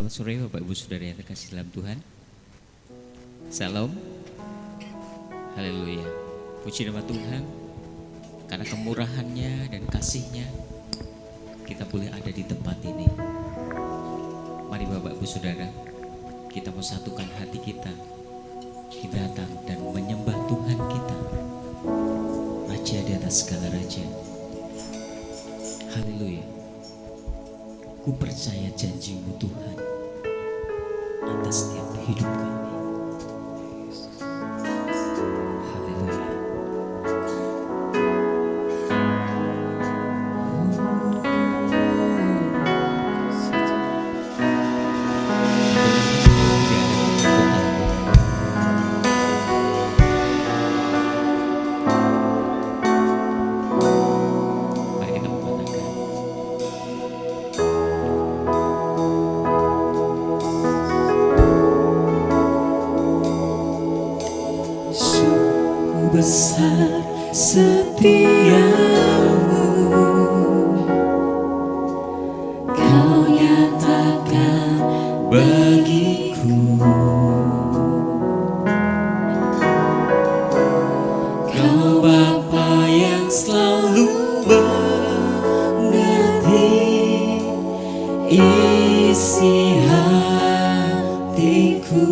Selamat sore Bapak Ibu Saudara yang terkasih dalam Tuhan. Salam. Haleluya. Puji nama Tuhan. Karena kemurahannya dan kasihnya kita boleh ada di tempat ini. Mari Bapak Ibu Saudara, kita mau satukan hati kita, kita datang dan menyembah Tuhan kita, Raja di atas segala raja. Haleluya. Ku percaya janji-Mu Tuhan atas setiap hidup kami. Haleluya. Mari kita mengatakan, besar setiamu, Kau nyatakan bagiku. Kau Bapa yang selalu mengerti isi hatiku.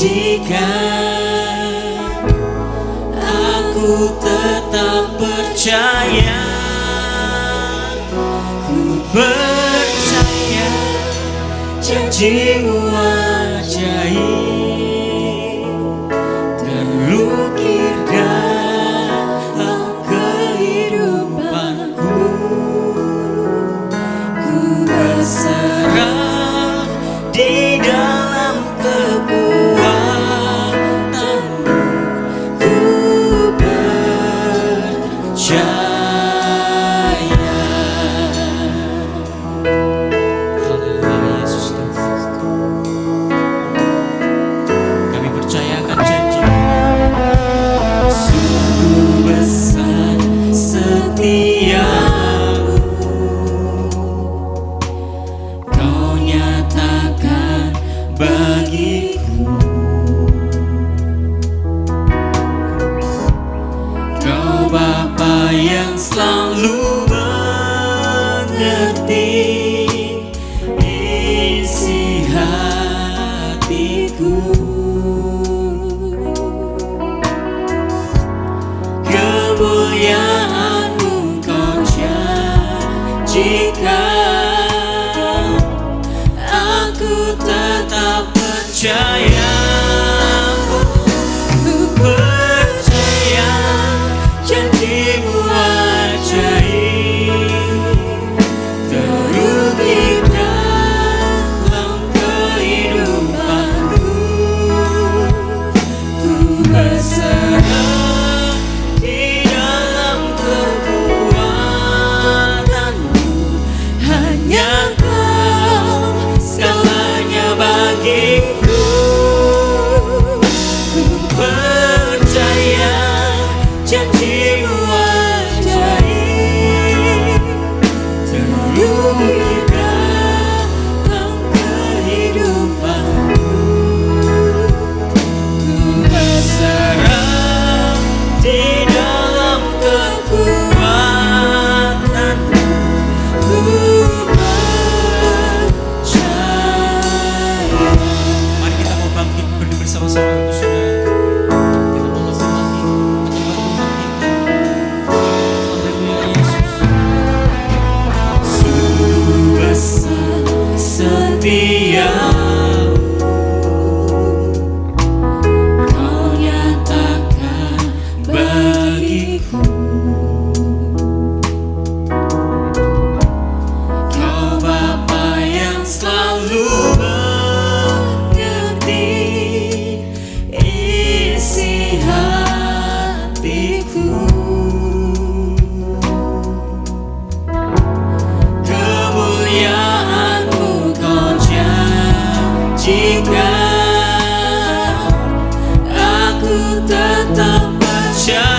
Jika aku tetap percaya, ku percaya janji-Mu ajaib terukir dalam kehidupanku. Ku berserah di dalam bagiku. Kau Bapa yang selalu mengerti isi hatiku. Kemuliaan-Mu Kau janjikan, aku tetap percaya. Ku percaya janji-Mu ajaib terukir dalam kehidupanku. Ku berserah di dalam kekuatan-Mu, hanya Kau segalanya bagiku. Ku percaya janji-Mu ajaib terukir dalam kehidupanku. Ku berserah di dalam kekuatan-Mu. Ku percaya. Mari kita mau bangkit berdiri bersama-sama, Bapak Saudara. Kita mau bersama-sama menyembah Tuhan kita. Haleluya Yesus. Sungguh besar setiamu, Kau nyatakan bagiku. Kau Bapa yang selalu mengerti isi hatiku. Kemuliaan-Mu Kau janjikan, aku tetap percaya.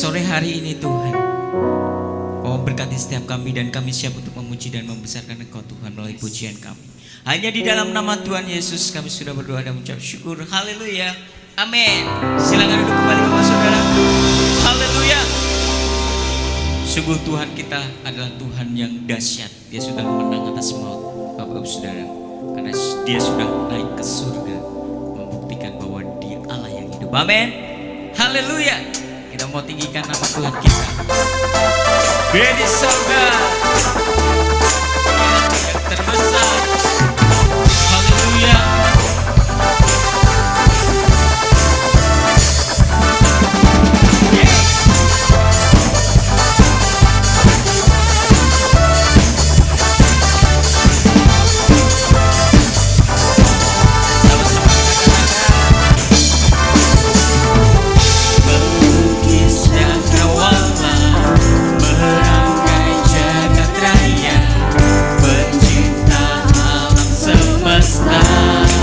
sore hari ini Tuhan, oh berkati setiap kami dan kami siap untuk memuji dan membesarkan Engkau Tuhan melalui pujian kami. Hanya di dalam nama Tuhan Yesus kami sudah berdoa dan mengucap syukur. Haleluya. Amin. Silakan duduk kembali Bapak Saudara. Haleluya. Sungguh Tuhan kita adalah Tuhan yang dahsyat. Dia sudah menang atas maut Bapak Saudara. Karena dia sudah naik ke surga, membuktikan bahwa dia Allah yang hidup. Amin. Haleluya. Kita mau tinggikan nama Tuhan kita. Great is our God, yang terbesar. Haleluya. Semesta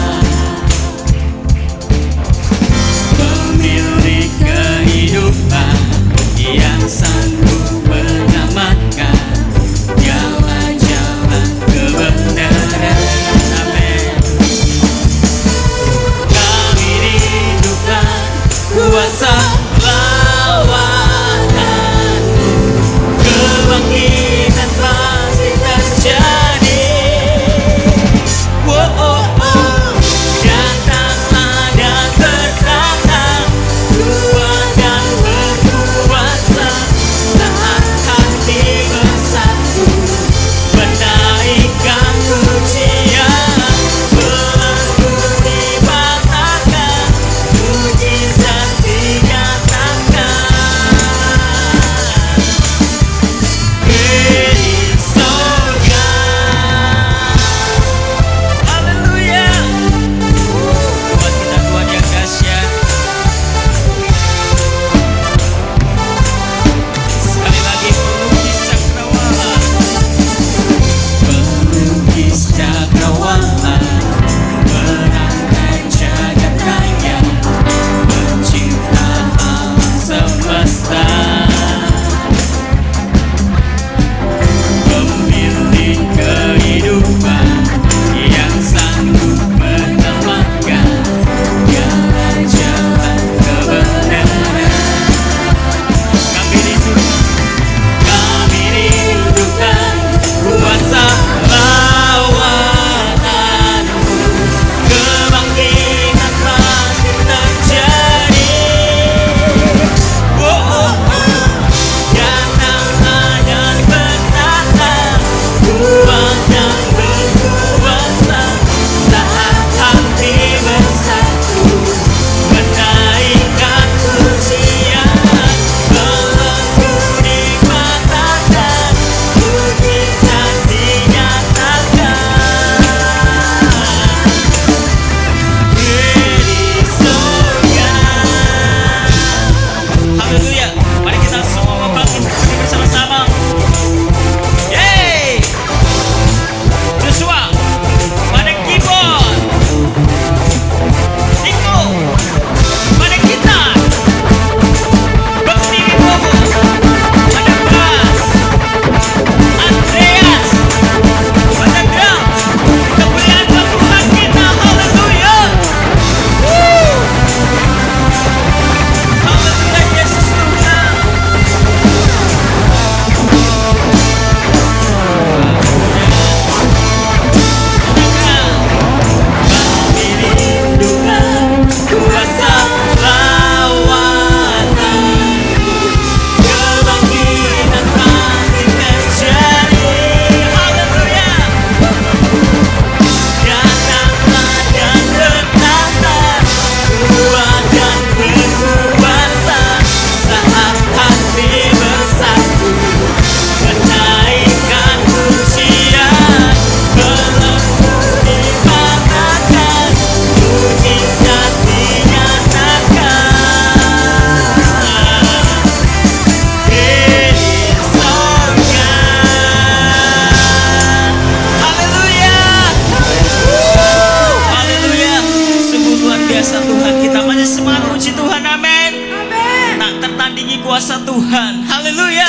menandingi kuasa Tuhan. Haleluya.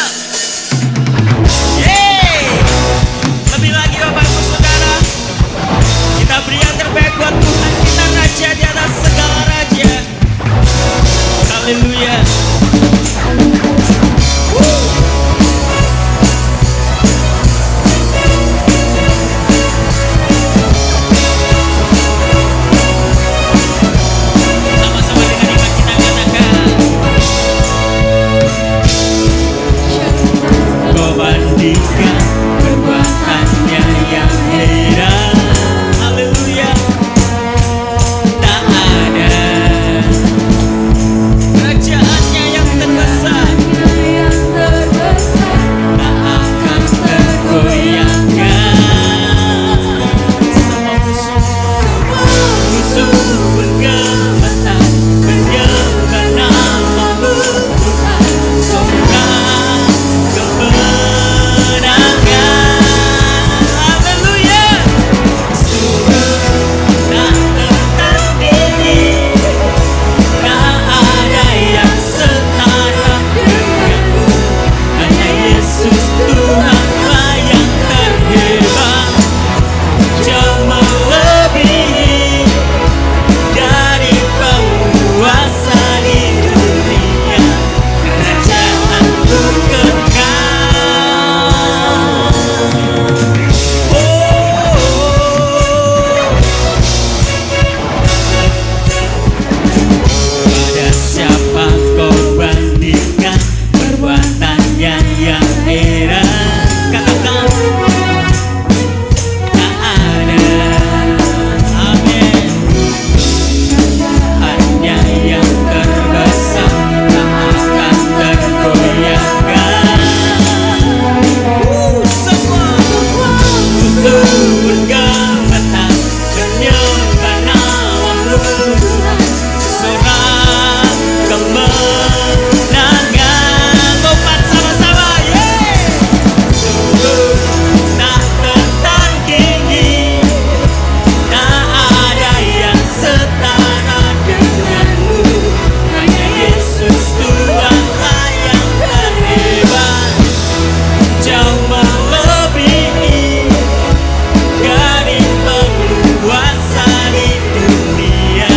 Yeay. Lebih lagi Bapak Ibu Saudara, kita beri yang terbaik buat Tuhan kita, Raja di atas segala raja. Haleluya. Sama-sama dengan iman kita katakan, kau bandingkan perbuatannya yang heran. Haleluya. Tak ada kerajaannya yang terbesar, tak akan tergoyahkan. Semua musuh bergemetar menyembah nama-Mu Tuhan. Sorak kemenangan. Haleluya. Sungguh tak tertandingi, tak ada yang setara denganmu. Hanya Yesus Tuhanlah yang terhebat, jauh melebihi dari penguasa di dunia. Kerajaan-Mu kekal. Pada siapa kau bandingkan perbuatannya yang heran? Katakan, tak ada. Amin. Hanya yang terbesar, tak akan tergoyahkan. Semua musuh bergemetar menyembah nama-Mu Tuhan. Sorak kemenangan. Lompat sama-sama, yeay. Sungguh tak tertandingi, tak ada yang setara denganmu. Hanya Yesus Tuhanlah yang terhebat, jauh melebihi dari penguasa di dunia.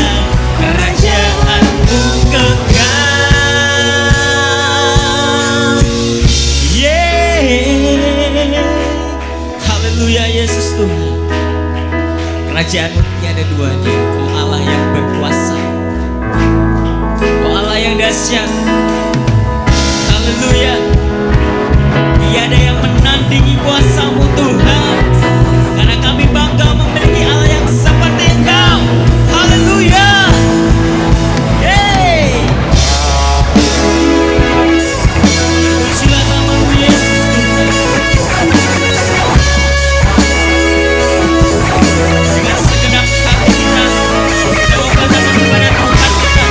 Kerajaan-Mu kekal. Yeay. Haleluya. Yesus Tuhan, kerajaan-Mu tiada duanya. Kau Allah yang berkuasa, Kau Allah yang dahsyat. Haleluya. Tiada yang menandingi kuasa-Mu Tuhan, karena kami bangga memiliki Allah yang seperti Engkau. Haleluya. Yeay. Pujilah nama-Mu Yesus Tuhan. Dengan segenap hati kita mau katakan kepada Tuhan kita,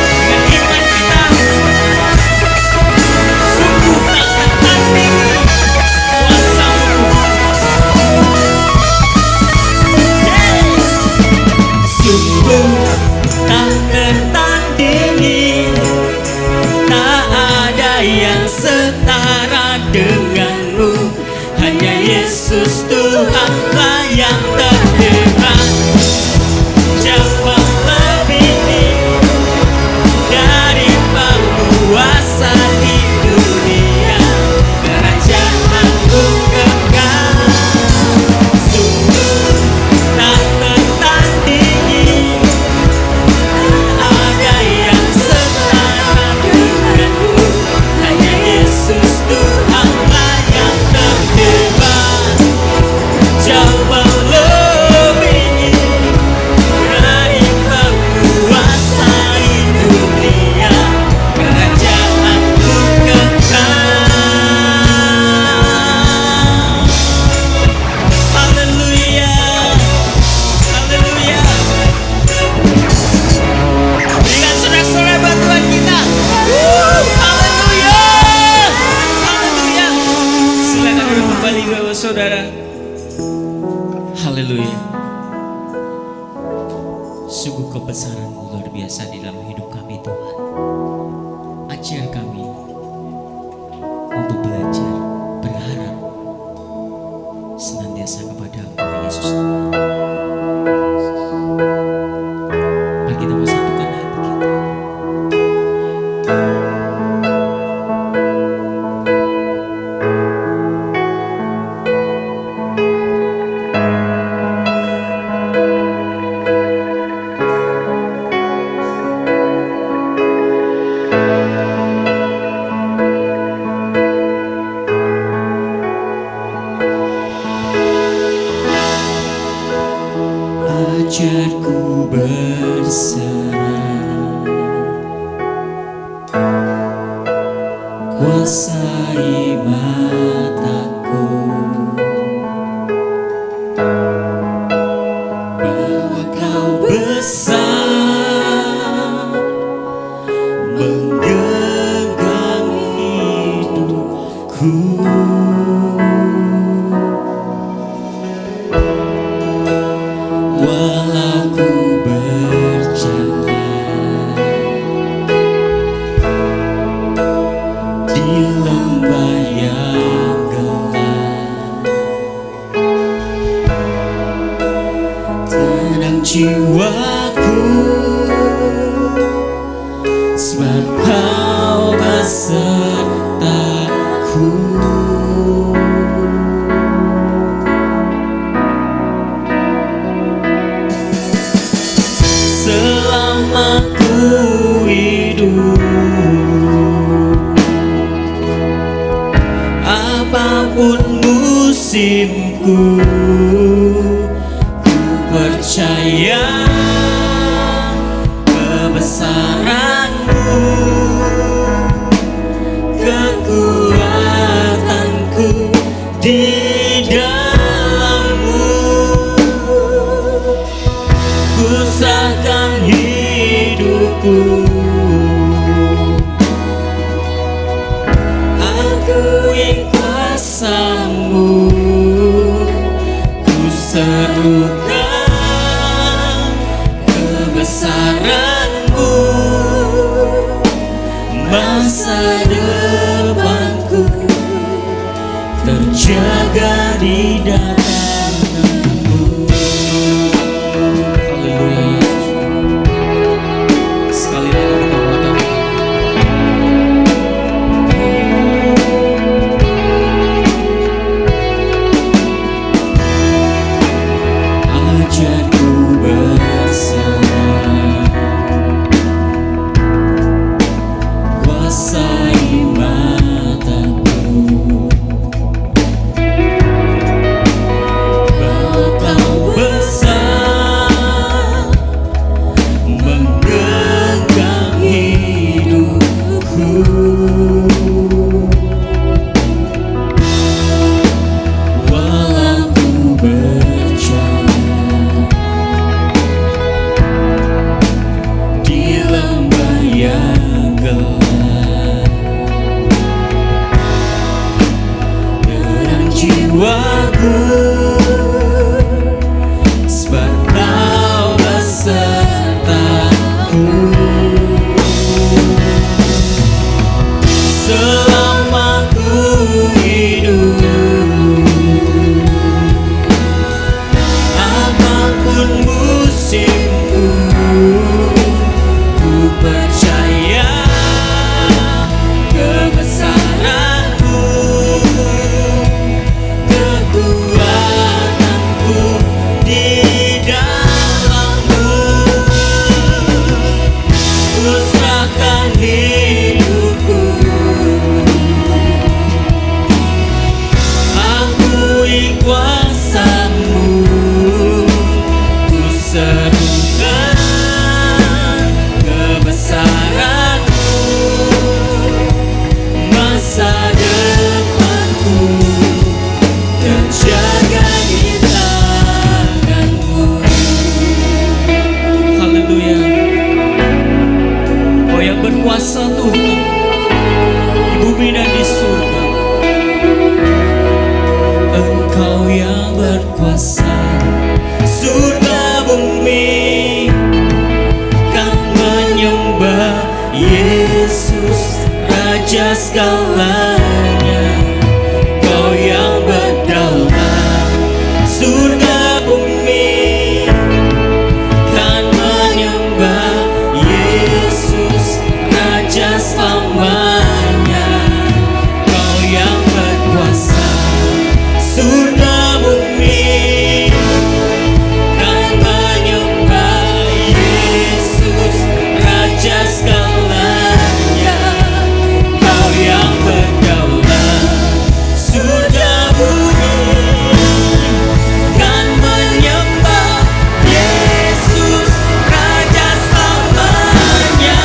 dengan iman kita, sungguh tak tertandingi kuasa-Mu. Yeay. Sungguh tak tertandingi, tak ada yang setara denganmu. Hanya Yesus Tuhanlah yang terhebat, jauh melebihi dari penguasa di dunia. Kerajaan-Mu kekal. Sungguh tak tertandingi, tak ada yang setara denganmu. Hanya Yesus Tuhanlah yang terhebat, jauh melebihi dari penguasa di dunia. Kerajaan-Mu kekal. Haleluya. Haleluya. Berikan sorak-sorai buat Tuhan kita. Haleluya. Haleluya. Silakan duduk kembali Bapak Saudara. Haleluya. Sungguh kebesaran-Mu luar biasa di dalam hidup kami Tuhan. ajar kami untuk belajar berharap senantiasa kepada Engkau Yesus Tuhan. Mari kita mau satukan hati kita. Ajarku berserah, kuasai mataku, bahwa Kau besar menggenggam hidupku. Walau ku berjalan di lembah yang gelap, tenang jiwaku, sebab Kau besertaku. Selama ku hidup, apapun musimku, ku percaya kebesaran-Mu, kekuatanku di dalam-Mu. Ku serahkan hidupku, akui kuasa-Mu, ku serukan kebesaran-Mu, masa depanku terjaga di dalam-Mu. Haleluya Yesus. Sekali lagi kita katakan, ajarku berserah, kuasai mataku, bahwa Kau besar menggenggam hidupku. Walau ku berjalan di lembah yang gelap, tenang jiwaku, sebab Kau besertaku. Selama ku hidup, apapun musimku, ku percaya kebesaran-Mu, kekuatanku di dalam-Mu. Ku serahkan hidupku, akui kuasa-Mu, ku serukan kebesaran-Mu, masa depanku terjaga di tangan-Mu. Haleluya. Kau yang berkuasa Tuhan di bumi dan di surga, Engkau yang berkuasa, surga bumi kan menyembah Yesus. Raja segalanya, Kau yang berdaulat, surga bumi kan menyembah Yesus, Raja selamanya. Kau yang berkuasa, surga bumi kan menyembah Yesus, Raja segalanya. Kau yang berdaulat, surga bumi kan menyembah Yesus, Raja selamanya.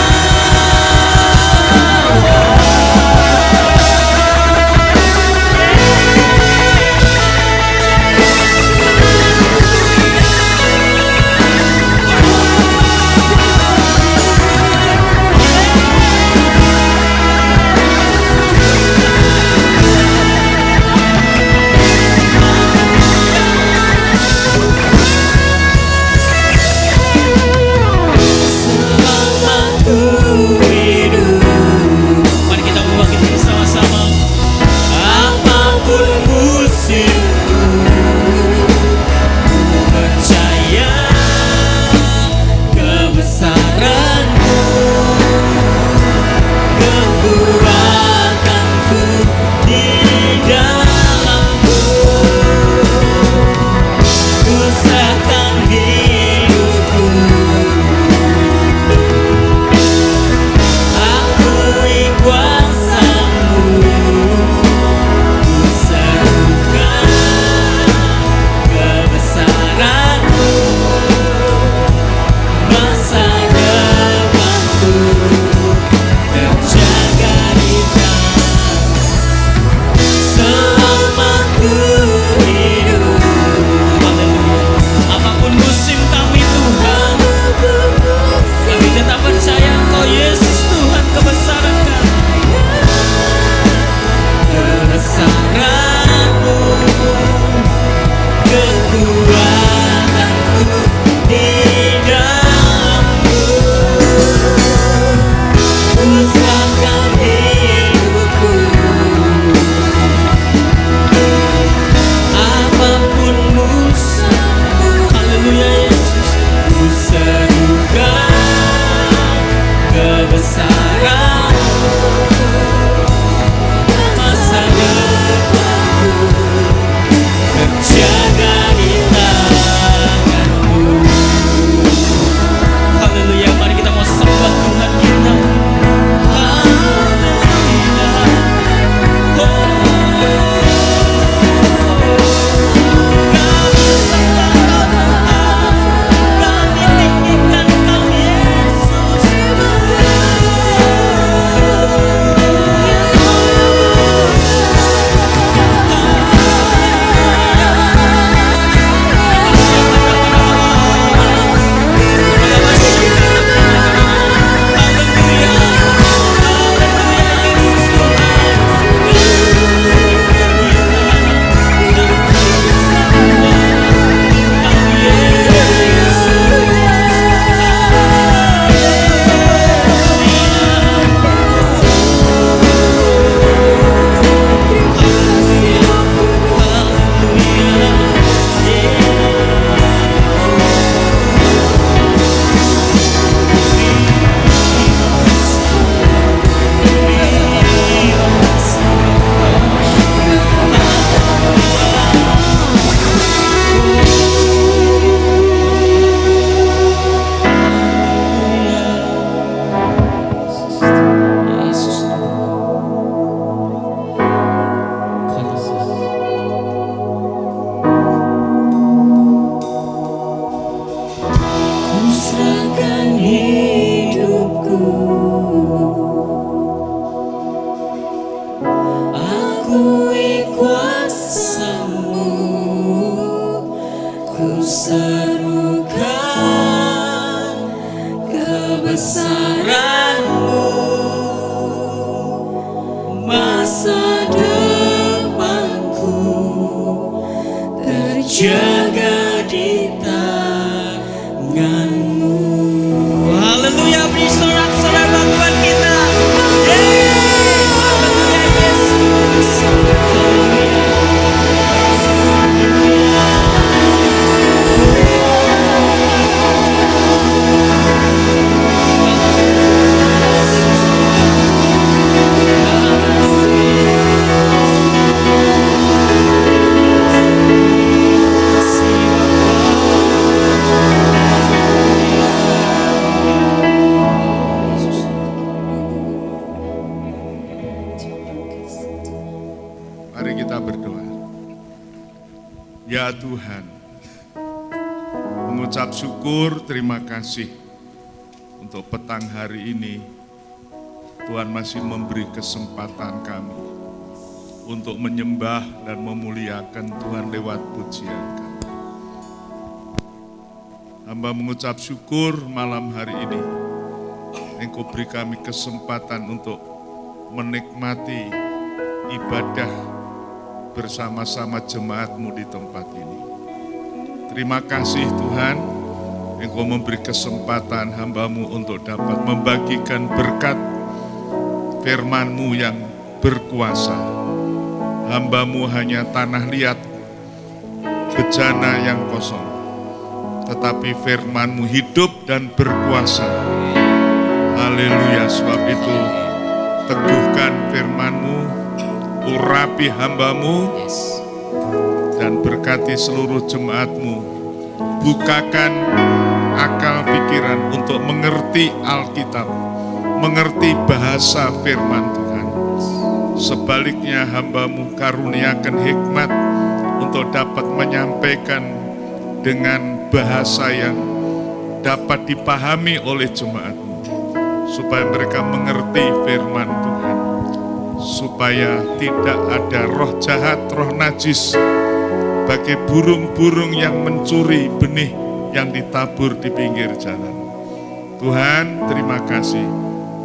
kebesaran-Mu, masa depanku terjaga di tangan-Mu. Haleluya, beri sorak-sorai bantuan kita. Yeay. Mari kita berdoa. Ya Tuhan, mengucap syukur, terima kasih untuk petang hari ini. Tuhan masih memberi kesempatan kami untuk menyembah dan memuliakan Tuhan lewat pujian kami. Hamba mengucap syukur malam hari ini. Engkau beri kami kesempatan untuk menikmati ibadah bersama-sama jemaat-Mu di tempat ini. Terima kasih Tuhan, Engkau memberi kesempatan hamba-Mu untuk dapat membagikan berkat firman-Mu yang berkuasa. Hamba-Mu hanya tanah liat, bejana yang kosong, tetapi firman-Mu hidup dan berkuasa. Haleluya, sebab itu teguhkan firman-Mu, urapi hamba-Mu, dan berkati seluruh jemaat-Mu. Bukakan akal pikiran untuk mengerti Alkitab, mengerti bahasa firman Tuhan. Sebaliknya hamba-Mu karuniakan hikmat untuk dapat menyampaikan dengan bahasa yang dapat dipahami oleh jemaat-Mu, supaya mereka mengerti firman Tuhan, supaya tidak ada roh jahat, roh najis, bagi burung-burung yang mencuri benih yang ditabur di pinggir jalan. Tuhan, terima kasih.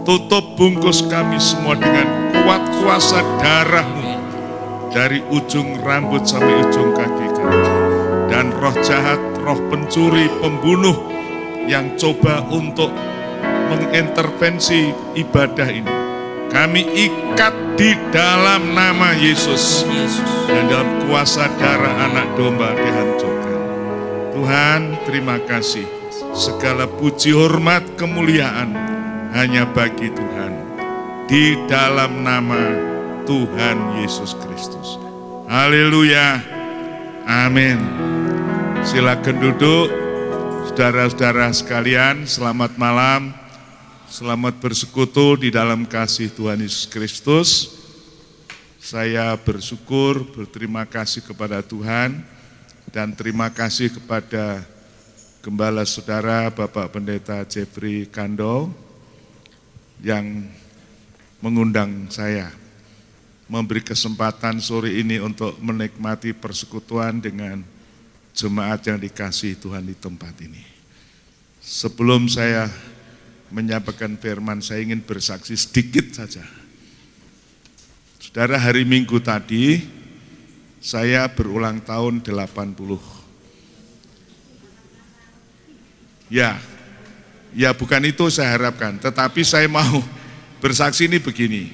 Tutup bungkus kami semua dengan kuat kuasa darah-Mu, dari ujung rambut sampai ujung kaki kami. Dan roh jahat, roh pencuri, pembunuh yang coba untuk mengintervensi ibadah ini, kami ikat di dalam nama Yesus, dan dalam kuasa darah anak domba dihancurkan. Tuhan, terima kasih. Segala puji, hormat, kemuliaan hanya bagi Tuhan, di dalam nama Tuhan Yesus Kristus. Haleluya, amin. Silakan duduk. Saudara-saudara sekalian, selamat malam. Selamat bersekutu di dalam kasih Tuhan Yesus Kristus. Saya bersyukur, berterima kasih kepada Tuhan, dan terima kasih kepada Gembala Saudara Bapak Pendeta Jeffrey Kando yang mengundang saya, memberi kesempatan sore ini untuk menikmati persekutuan dengan jemaat yang dikasihi Tuhan di tempat ini. Sebelum saya menyampaikan firman, saya ingin bersaksi sedikit saja. Saudara, hari Minggu tadi saya berulang tahun 80. Ya bukan itu saya harapkan, tetapi saya mau bersaksi ini begini.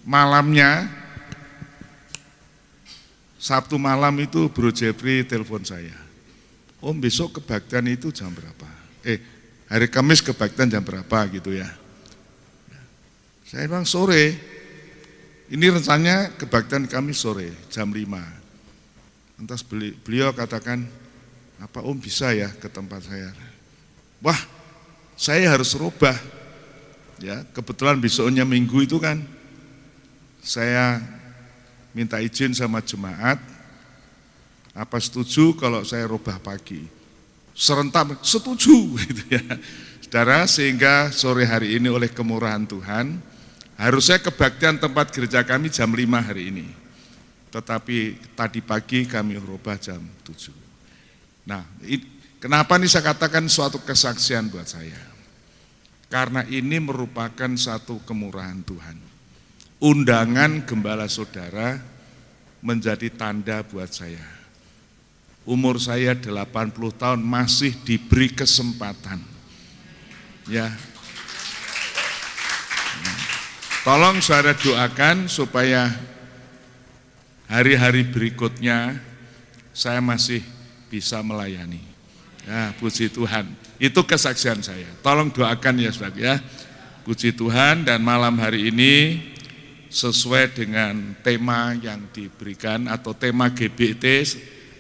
Malamnya, Sabtu malam itu Bro Jeffrey telepon saya. Om, besok kebaktian itu jam berapa? Hari Kamis kebaktian jam berapa gitu ya. Saya bilang sore. Ini rencananya kebaktian kami sore jam 5. Lantas beliau katakan, apa Om bisa ya ke tempat saya? Wah, saya harus rubah. Ya, kebetulan besoknya Minggu itu kan saya minta izin sama jemaat, apa setuju kalau saya rubah pagi? Serentak setuju gitu ya. Saudara, sehingga sore hari ini oleh kemurahan Tuhan, harusnya kebaktian tempat gereja kami jam 5 hari ini. Tetapi tadi pagi kami rubah jam 7. Nah, kenapa nih saya katakan suatu kesaksian buat saya? Karena ini merupakan satu kemurahan Tuhan. Undangan Gembala Saudara menjadi tanda buat saya. Umur saya 80 tahun masih diberi kesempatan. Ya. Tolong saudara doakan supaya hari-hari berikutnya saya masih bisa melayani. Ya, puji Tuhan. Itu kesaksian saya. Tolong doakan ya saudara ya. Puji Tuhan, dan malam hari ini sesuai dengan tema yang diberikan atau tema GBT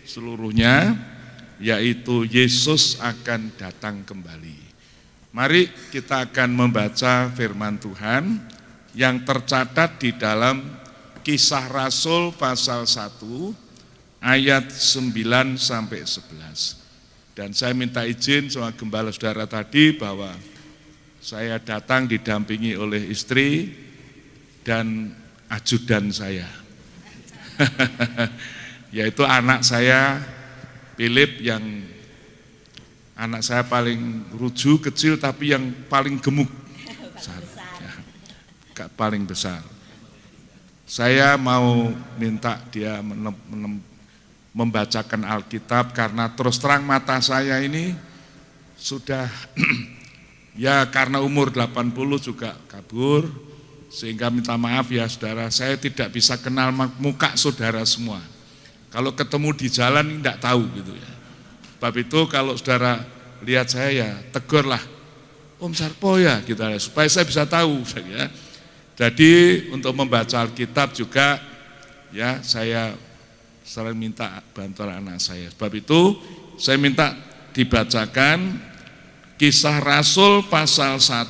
seluruhnya, yaitu Yesus akan datang kembali. Mari kita akan membaca firman Tuhan yang tercatat di dalam Kisah Rasul pasal 1 ayat 9 sampai 11. Dan saya minta izin sama gembala saudara tadi bahwa saya datang didampingi oleh istri dan ajudan saya. Yaitu anak saya Philip, yang anak saya paling ruju, kecil tapi yang paling gemuk, paling besar. Saya mau minta dia membacakan Alkitab karena terus terang mata saya ini sudah ya karena umur 80 juga kabur, sehingga minta maaf ya saudara, saya tidak bisa kenal muka saudara semua. Kalau ketemu di jalan tidak tahu gitu ya. Sebab itu kalau saudara lihat saya ya tegurlah, Om Sarpo ya gitu ya, supaya saya bisa tahu ya. Jadi untuk membaca Alkitab juga ya saya sering minta bantuan anak saya. Sebab itu saya minta dibacakan Kisah Rasul pasal 1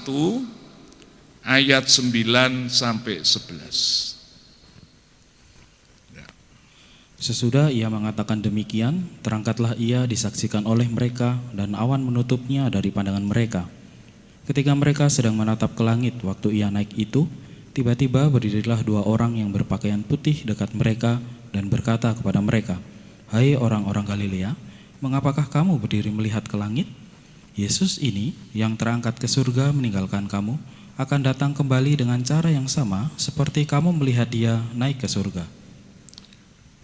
ayat 9 sampai 11. Sesudah ia mengatakan demikian, terangkatlah ia disaksikan oleh mereka dan awan menutupnya dari pandangan mereka. Ketika mereka sedang menatap ke langit waktu ia naik itu, tiba-tiba berdirilah dua orang yang berpakaian putih dekat mereka dan berkata kepada mereka, "Hai orang-orang Galilea, mengapakah kamu berdiri melihat ke langit? Yesus ini yang terangkat ke surga meninggalkan kamu, akan datang kembali dengan cara yang sama seperti kamu melihat dia naik ke surga."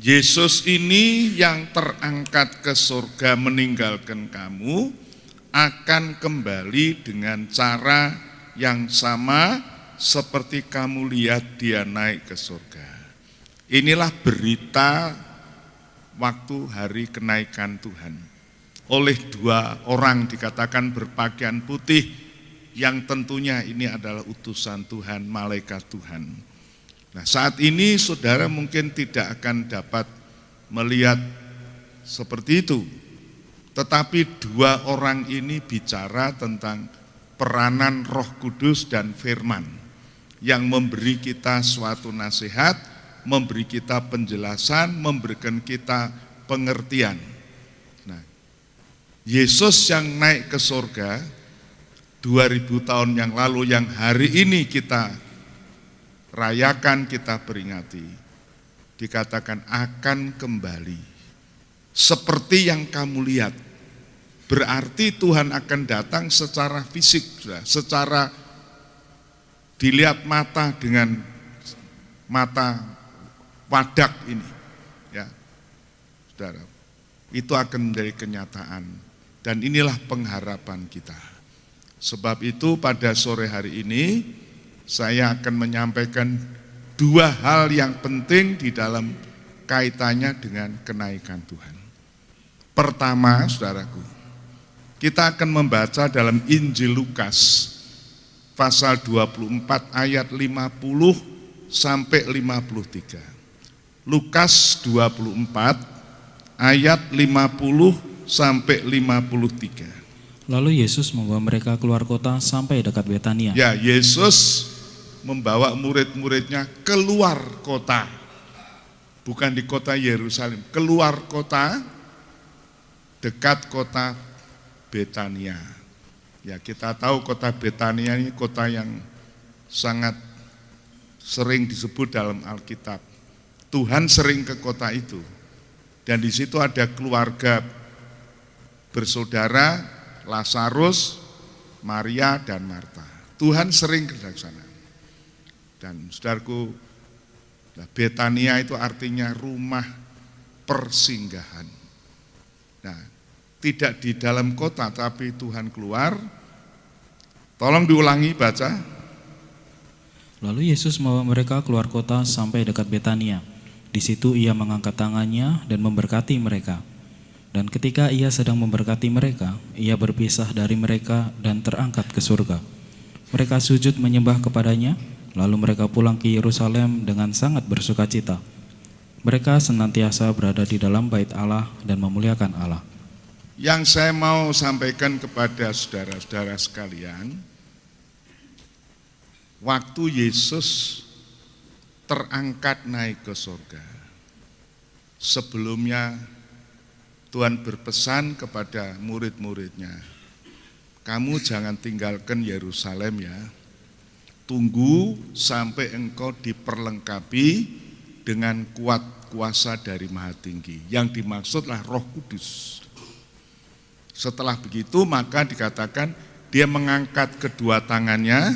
Yesus ini yang terangkat ke surga meninggalkan kamu akan kembali dengan cara yang sama seperti kamu lihat dia naik ke surga. Inilah berita waktu hari kenaikan Tuhan. Oleh dua orang dikatakan berpakaian putih, yang tentunya ini adalah utusan Tuhan, malaikat Tuhan. Nah, saat ini saudara mungkin tidak akan dapat melihat seperti itu. Tetapi dua orang ini bicara tentang peranan Roh Kudus dan firman yang memberi kita suatu nasihat, memberi kita penjelasan, memberikan kita pengertian. Nah, Yesus yang naik ke surga 2000 tahun yang lalu, yang hari ini kita rayakan, kita peringati, dikatakan akan kembali seperti yang kamu lihat. Berarti Tuhan akan datang secara fisik, secara dilihat mata dengan mata wadak ini, ya, saudara. Itu akan menjadi kenyataan, dan inilah pengharapan kita. Sebab itu pada sore hari ini saya akan menyampaikan dua hal yang penting di dalam kaitannya dengan kenaikan Tuhan. Pertama, saudaraku, kita akan membaca dalam Injil Lukas pasal 24 ayat 50 sampai 53. Lukas 24 ayat 50 sampai 53. Lalu Yesus membawa mereka keluar kota sampai dekat Betania. Ya, Yesus membawa murid-muridnya keluar kota, bukan di kota Yerusalem, keluar kota, dekat kota Betania. Ya, kita tahu kota Betania ini kota yang sangat sering disebut dalam Alkitab. Tuhan sering ke kota itu, dan di situ ada keluarga bersaudara Lazarus, Maria, dan Marta. Tuhan sering ke sana. Dan saudaraku, Betania itu artinya rumah persinggahan. Nah, tidak di dalam kota, tapi Tuhan keluar. Tolong diulangi, baca. Lalu Yesus membawa mereka keluar kota sampai dekat Betania. Di situ ia mengangkat tangannya dan memberkati mereka. Dan ketika ia sedang memberkati mereka, ia berpisah dari mereka dan terangkat ke surga. Mereka sujud menyembah kepadanya. Lalu mereka pulang ke Yerusalem dengan sangat bersukacita. Mereka senantiasa berada di dalam bait Allah dan memuliakan Allah. Yang saya mau sampaikan kepada saudara-saudara sekalian, waktu Yesus terangkat naik ke surga. Sebelumnya Tuhan berpesan kepada murid-muridnya, kamu jangan tinggalkan Yerusalem ya, tunggu sampai engkau diperlengkapi dengan kuat kuasa dari Maha Tinggi. Yang dimaksudlah Roh Kudus. Setelah begitu maka dikatakan dia mengangkat kedua tangannya,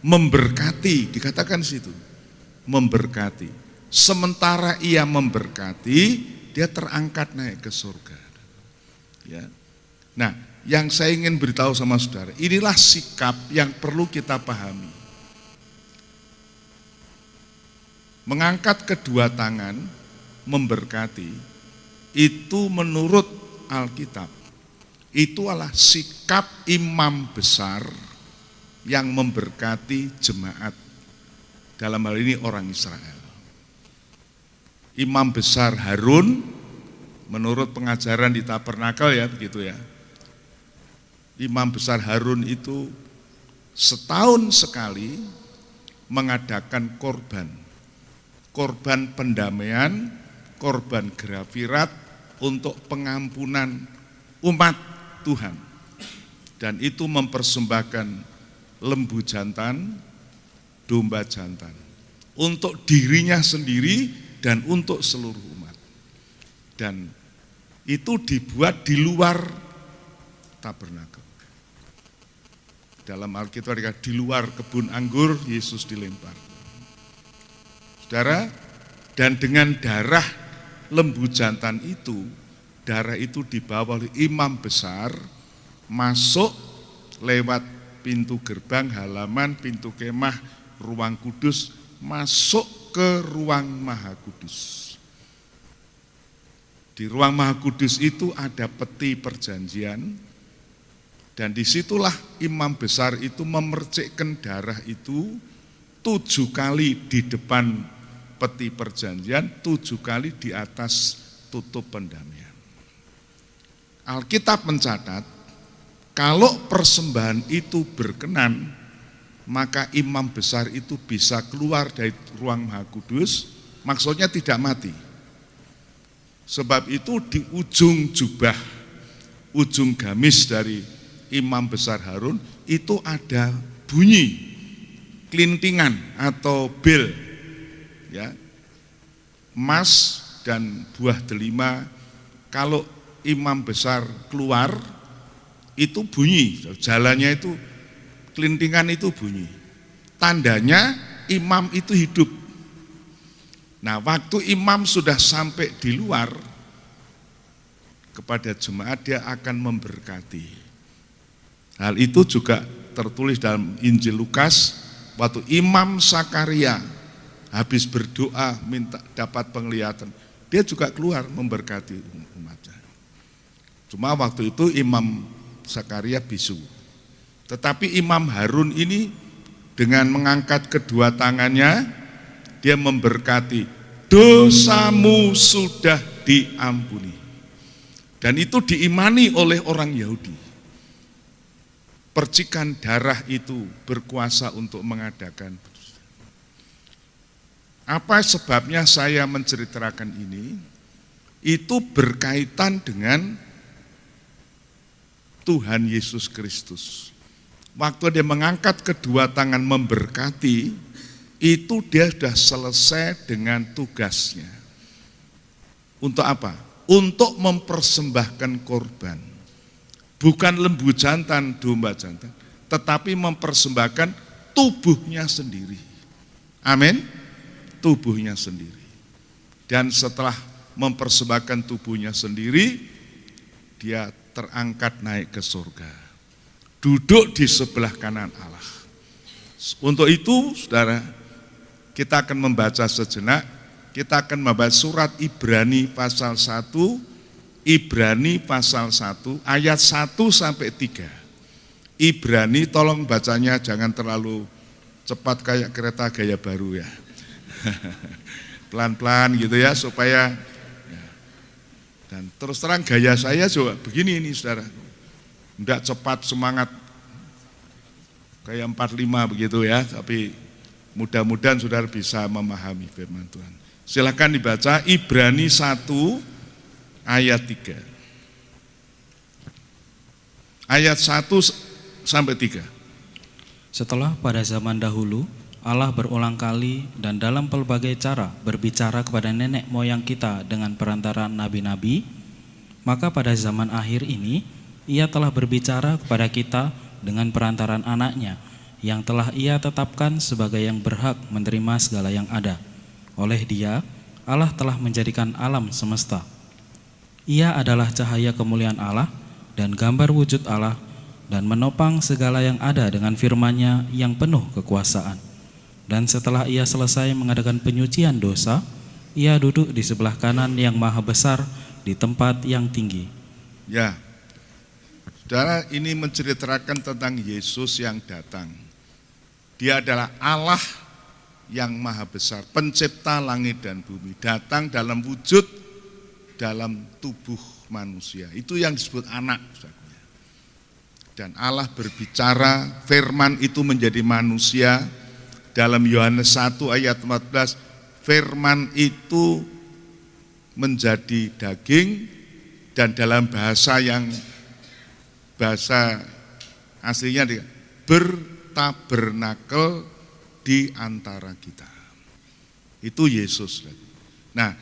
memberkati, dikatakan situ, memberkati. Sementara ia memberkati, dia terangkat naik ke surga. Ya. Nah, yang saya ingin beritahu sama saudara, inilah sikap yang perlu kita pahami. Mengangkat kedua tangan, memberkati, itu menurut Alkitab, itu adalah sikap imam besar yang memberkati jemaat. Dalam hal ini orang Israel. Imam besar Harun, menurut pengajaran di tabernakel ya begitu ya. Imam besar Harun itu setahun sekali mengadakan korban pendamaian, korban grafirat untuk pengampunan umat Tuhan. Dan itu mempersembahkan lembu jantan, domba jantan untuk dirinya sendiri dan untuk seluruh umat. Dan itu dibuat di luar tabernakel. Dalam Alkitab dikatakan di luar kebun anggur Yesus dilempar. Saudara, dan dengan darah lembu jantan itu, darah itu dibawa oleh imam besar masuk lewat pintu gerbang, halaman, pintu kemah, ruang kudus, masuk ke ruang Maha Kudus. Di ruang Maha Kudus itu ada peti perjanjian, dan disitulah imam besar itu memercikkan darah itu 7 kali di depan peti perjanjian, 7 kali di atas tutup pendamaian. Alkitab mencatat, kalau persembahan itu berkenan, maka imam besar itu bisa keluar dari ruang Maha Kudus, maksudnya tidak mati. Sebab itu di ujung jubah, ujung gamis dari imam besar Harun, itu ada bunyi kelintingan atau bel, ya, emas dan buah delima. Kalau imam besar keluar, itu bunyi, jalannya itu kelintingan itu bunyi. Tandanya imam itu hidup. Nah, waktu imam sudah sampai di luar, kepada jemaat dia akan memberkati. Hal itu juga tertulis dalam Injil Lukas, waktu Imam Sakaria habis berdoa minta dapat penglihatan, dia juga keluar memberkati umatnya. Cuma waktu itu Imam Sakaria bisu. Tetapi Imam Harun ini dengan mengangkat kedua tangannya, dia memberkati, dosamu sudah diampuni. Dan itu diimani oleh orang Yahudi. Percikan darah itu berkuasa untuk mengadakan. Apa sebabnya saya menceritakan ini? Itu berkaitan dengan Tuhan Yesus Kristus. Waktu dia mengangkat kedua tangan memberkati, itu dia sudah selesai dengan tugasnya. Untuk apa? Untuk mempersembahkan korban. Bukan lembu jantan, domba jantan, tetapi mempersembahkan tubuhnya sendiri. Amin. Tubuhnya sendiri. Dan setelah mempersembahkan tubuhnya sendiri, dia terangkat naik ke surga. Duduk di sebelah kanan Allah. Untuk itu, saudara, kita akan membaca sejenak, kita akan membaca surat Ibrani pasal 1, Ibrani pasal 1, ayat 1 sampai 3. Ibrani, tolong bacanya jangan terlalu cepat kayak kereta gaya baru ya. Pelan-pelan gitu ya, supaya ya. Dan terus terang gaya saya juga begini ini saudara. Enggak cepat semangat kayak 45 begitu ya, tapi Mudah-mudahan saudara bisa memahami firman Tuhan. Silakan dibaca Ibrani 1 ayat 3. Ayat 1 sampai 3. Setelah pada zaman dahulu Allah berulang kali dan dalam pelbagai cara berbicara kepada nenek moyang kita dengan perantaraan nabi-nabi, maka pada zaman akhir ini Ia telah berbicara kepada kita dengan perantaraan anaknya yang telah Ia tetapkan sebagai yang berhak menerima segala yang ada. Oleh Dia, Allah telah menjadikan alam semesta. Ia adalah cahaya kemuliaan Allah dan gambar wujud Allah, dan menopang segala yang ada dengan firman-Nya yang penuh kekuasaan. Dan setelah Ia selesai mengadakan penyucian dosa, Ia duduk di sebelah kanan yang maha besar di tempat yang tinggi. Ya, saudara, ini menceritakan tentang Yesus yang datang. Dia adalah Allah yang maha besar, pencipta langit dan bumi, datang dalam wujud dalam tubuh manusia. Itu yang disebut anak. Dan Allah berbicara, firman itu menjadi manusia. Dalam Yohanes 1 ayat 14, firman itu menjadi daging, dan dalam bahasa aslinya bertabernakel di antara kita. Itu Yesus. Nah,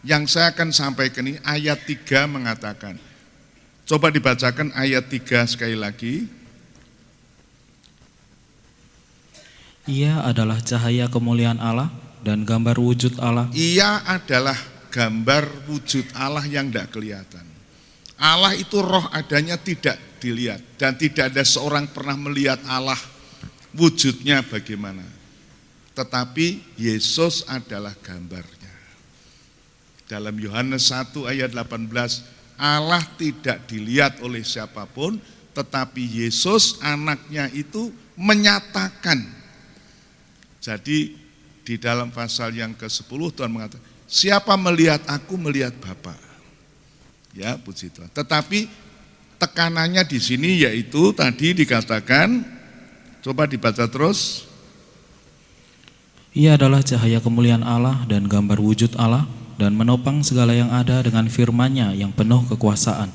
yang saya akan sampaikan ini ayat 3 mengatakan, coba dibacakan ayat 3 sekali lagi. Ia adalah cahaya kemuliaan Allah dan gambar wujud Allah. Ia adalah gambar wujud Allah yang tidak kelihatan. Allah itu roh adanya tidak dilihat, dan tidak ada seorang pernah melihat Allah wujudnya bagaimana. Tetapi Yesus adalah gambarnya. Dalam Yohanes 1 ayat 18, Allah tidak dilihat oleh siapapun, tetapi Yesus anaknya itu menyatakan. Jadi di dalam pasal yang ke-10 Tuhan mengatakan, siapa melihat aku melihat Bapa. Ya, puji Tuhan. Tetapi tekanannya di sini yaitu tadi dikatakan, coba dibaca terus. Ia adalah cahaya kemuliaan Allah dan gambar wujud Allah, dan menopang segala yang ada dengan firman-Nya yang penuh kekuasaan.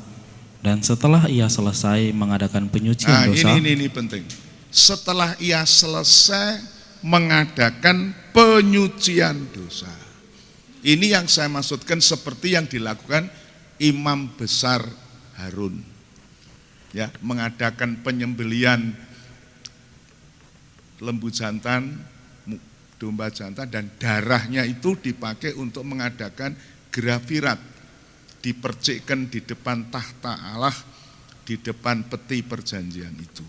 Dan setelah Ia selesai mengadakan penyucian dosa. Ini penting. Setelah Ia selesai mengadakan penyucian dosa. Ini yang saya maksudkan seperti yang dilakukan Imam Besar Harun. Ya, mengadakan penyembelian lembu jantan, domba jantan, dan darahnya itu dipakai untuk mengadakan grafirat, dipercikkan di depan tahta Allah, di depan peti perjanjian itu.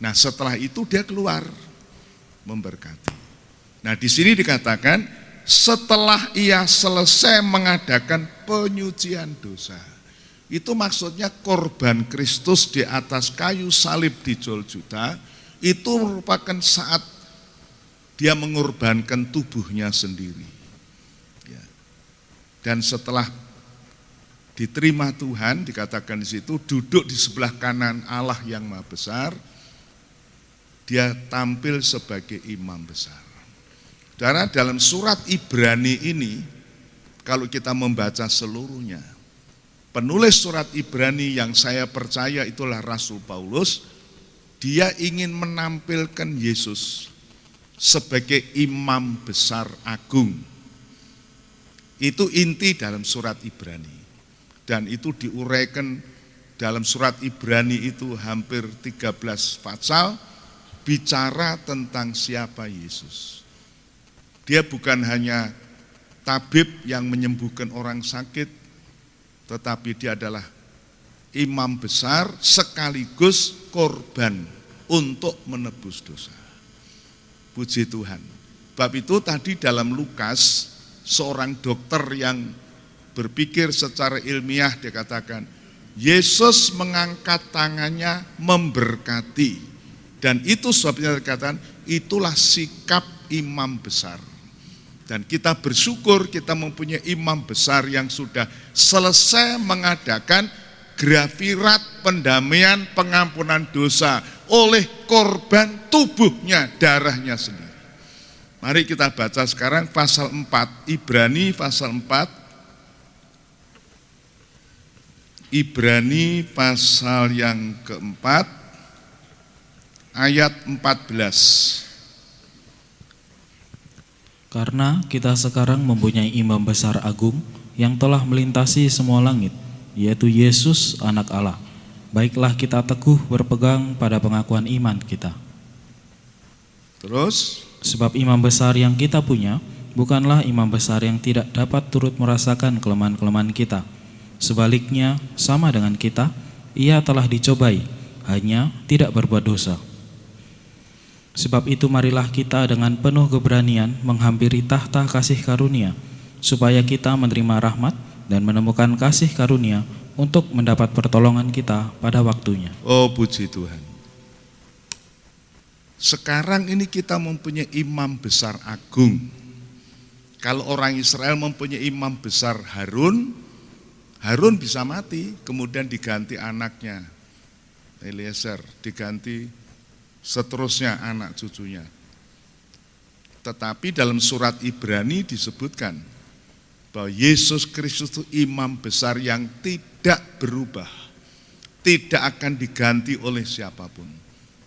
Nah, setelah itu dia keluar memberkati. Nah, di sini dikatakan setelah Ia selesai mengadakan penyucian dosa. Itu maksudnya korban Kristus di atas kayu salib di Golgota itu merupakan saat Dia mengorbankan tubuhnya sendiri. Ya. Dan setelah diterima Tuhan, dikatakan di situ, duduk di sebelah kanan Allah yang Maha Besar, Dia tampil sebagai imam besar. Saudara, dalam surat Ibrani ini, kalau kita membaca seluruhnya, penulis surat Ibrani yang saya percaya itulah Rasul Paulus, dia ingin menampilkan Yesus sebagai imam besar agung. Itu inti dalam surat Ibrani. Dan itu diuraikan dalam surat Ibrani itu hampir 13 pasal, bicara tentang siapa Yesus. Dia bukan hanya tabib yang menyembuhkan orang sakit, tetapi Dia adalah imam besar sekaligus korban untuk menebus dosa. Puji Tuhan. Bab itu tadi dalam Lukas, seorang dokter yang berpikir secara ilmiah, dia katakan, Yesus mengangkat tangannya memberkati. Dan itu sebabnya dikatakan, itulah sikap imam besar. Dan kita bersyukur kita mempunyai imam besar yang sudah selesai mengadakan grafirat pendamaian pengampunan dosa oleh korban tubuhnya, darahnya sendiri. Mari kita baca sekarang pasal 4, Ibrani pasal 4. Ibrani pasal yang keempat, ayat 14. Karena kita sekarang mempunyai imam besar agung yang telah melintasi semua langit, yaitu Yesus anak Allah. Baiklah kita teguh berpegang pada pengakuan iman kita. Terus, Sebab imam besar yang kita punya bukanlah imam besar yang tidak dapat turut merasakan kelemahan-kelemahan kita. Sebaliknya, sama dengan kita, ia telah dicobai, hanya tidak berbuat dosa. Sebab itu marilah kita dengan penuh keberanian menghampiri tahta kasih karunia, supaya kita menerima rahmat dan menemukan kasih karunia untuk mendapat pertolongan kita pada waktunya. oh puji Tuhan. Sekarang ini kita mempunyai imam besar agung. Kalau orang Israel mempunyai imam besar Harun, Harun bisa mati, kemudian diganti anaknya Eliezer, diganti seterusnya anak cucunya. Tetapi dalam surat Ibrani disebutkan bahwa Yesus Kristus itu imam besar yang tidak berubah, tidak akan diganti oleh siapapun.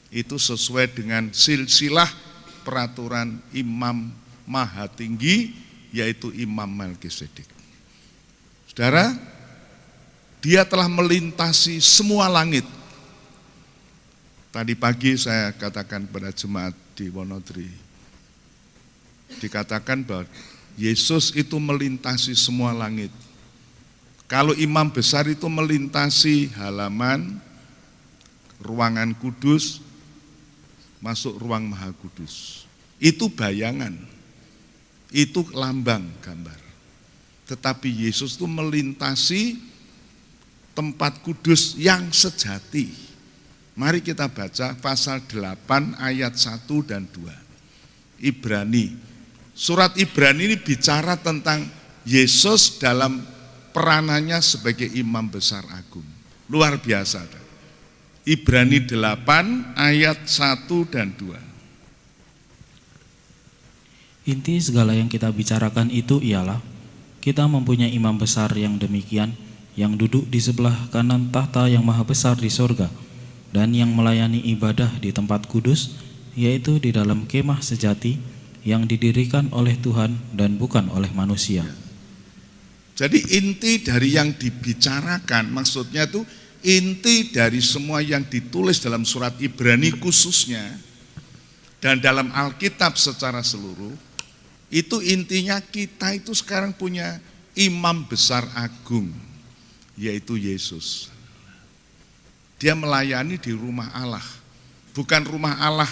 Itu sesuai dengan silsilah peraturan imam maha tinggi, yaitu Imam Melkisedek. Saudara, dia telah melintasi semua langit. Tadi pagi saya katakan pada jemaat di Wonodri, dikatakan bahwa Yesus itu melintasi semua langit. Kalau imam besar itu melintasi halaman, ruangan kudus, masuk ruang maha kudus. Itu bayangan, itu lambang gambar. Tetapi Yesus itu melintasi tempat kudus yang sejati. Mari kita baca pasal 8 ayat 1 dan 2. Ibrani. Surat Ibrani ini bicara tentang Yesus dalam peranannya sebagai imam besar agung. Luar biasa. Ibrani 8 ayat 1 dan 2. Inti segala yang kita bicarakan itu ialah kita mempunyai imam besar yang demikian, yang duduk di sebelah kanan tahta yang maha besar di sorga, dan yang melayani ibadah di tempat kudus, yaitu di dalam kemah sejati yang didirikan oleh Tuhan dan bukan oleh manusia. Jadi inti dari yang dibicarakan, maksudnya itu inti dari semua yang ditulis dalam surat Ibrani khususnya, dan dalam Alkitab secara seluruh, itu intinya kita itu sekarang punya imam besar agung, yaitu Yesus. Dia melayani di rumah Allah, bukan rumah Allah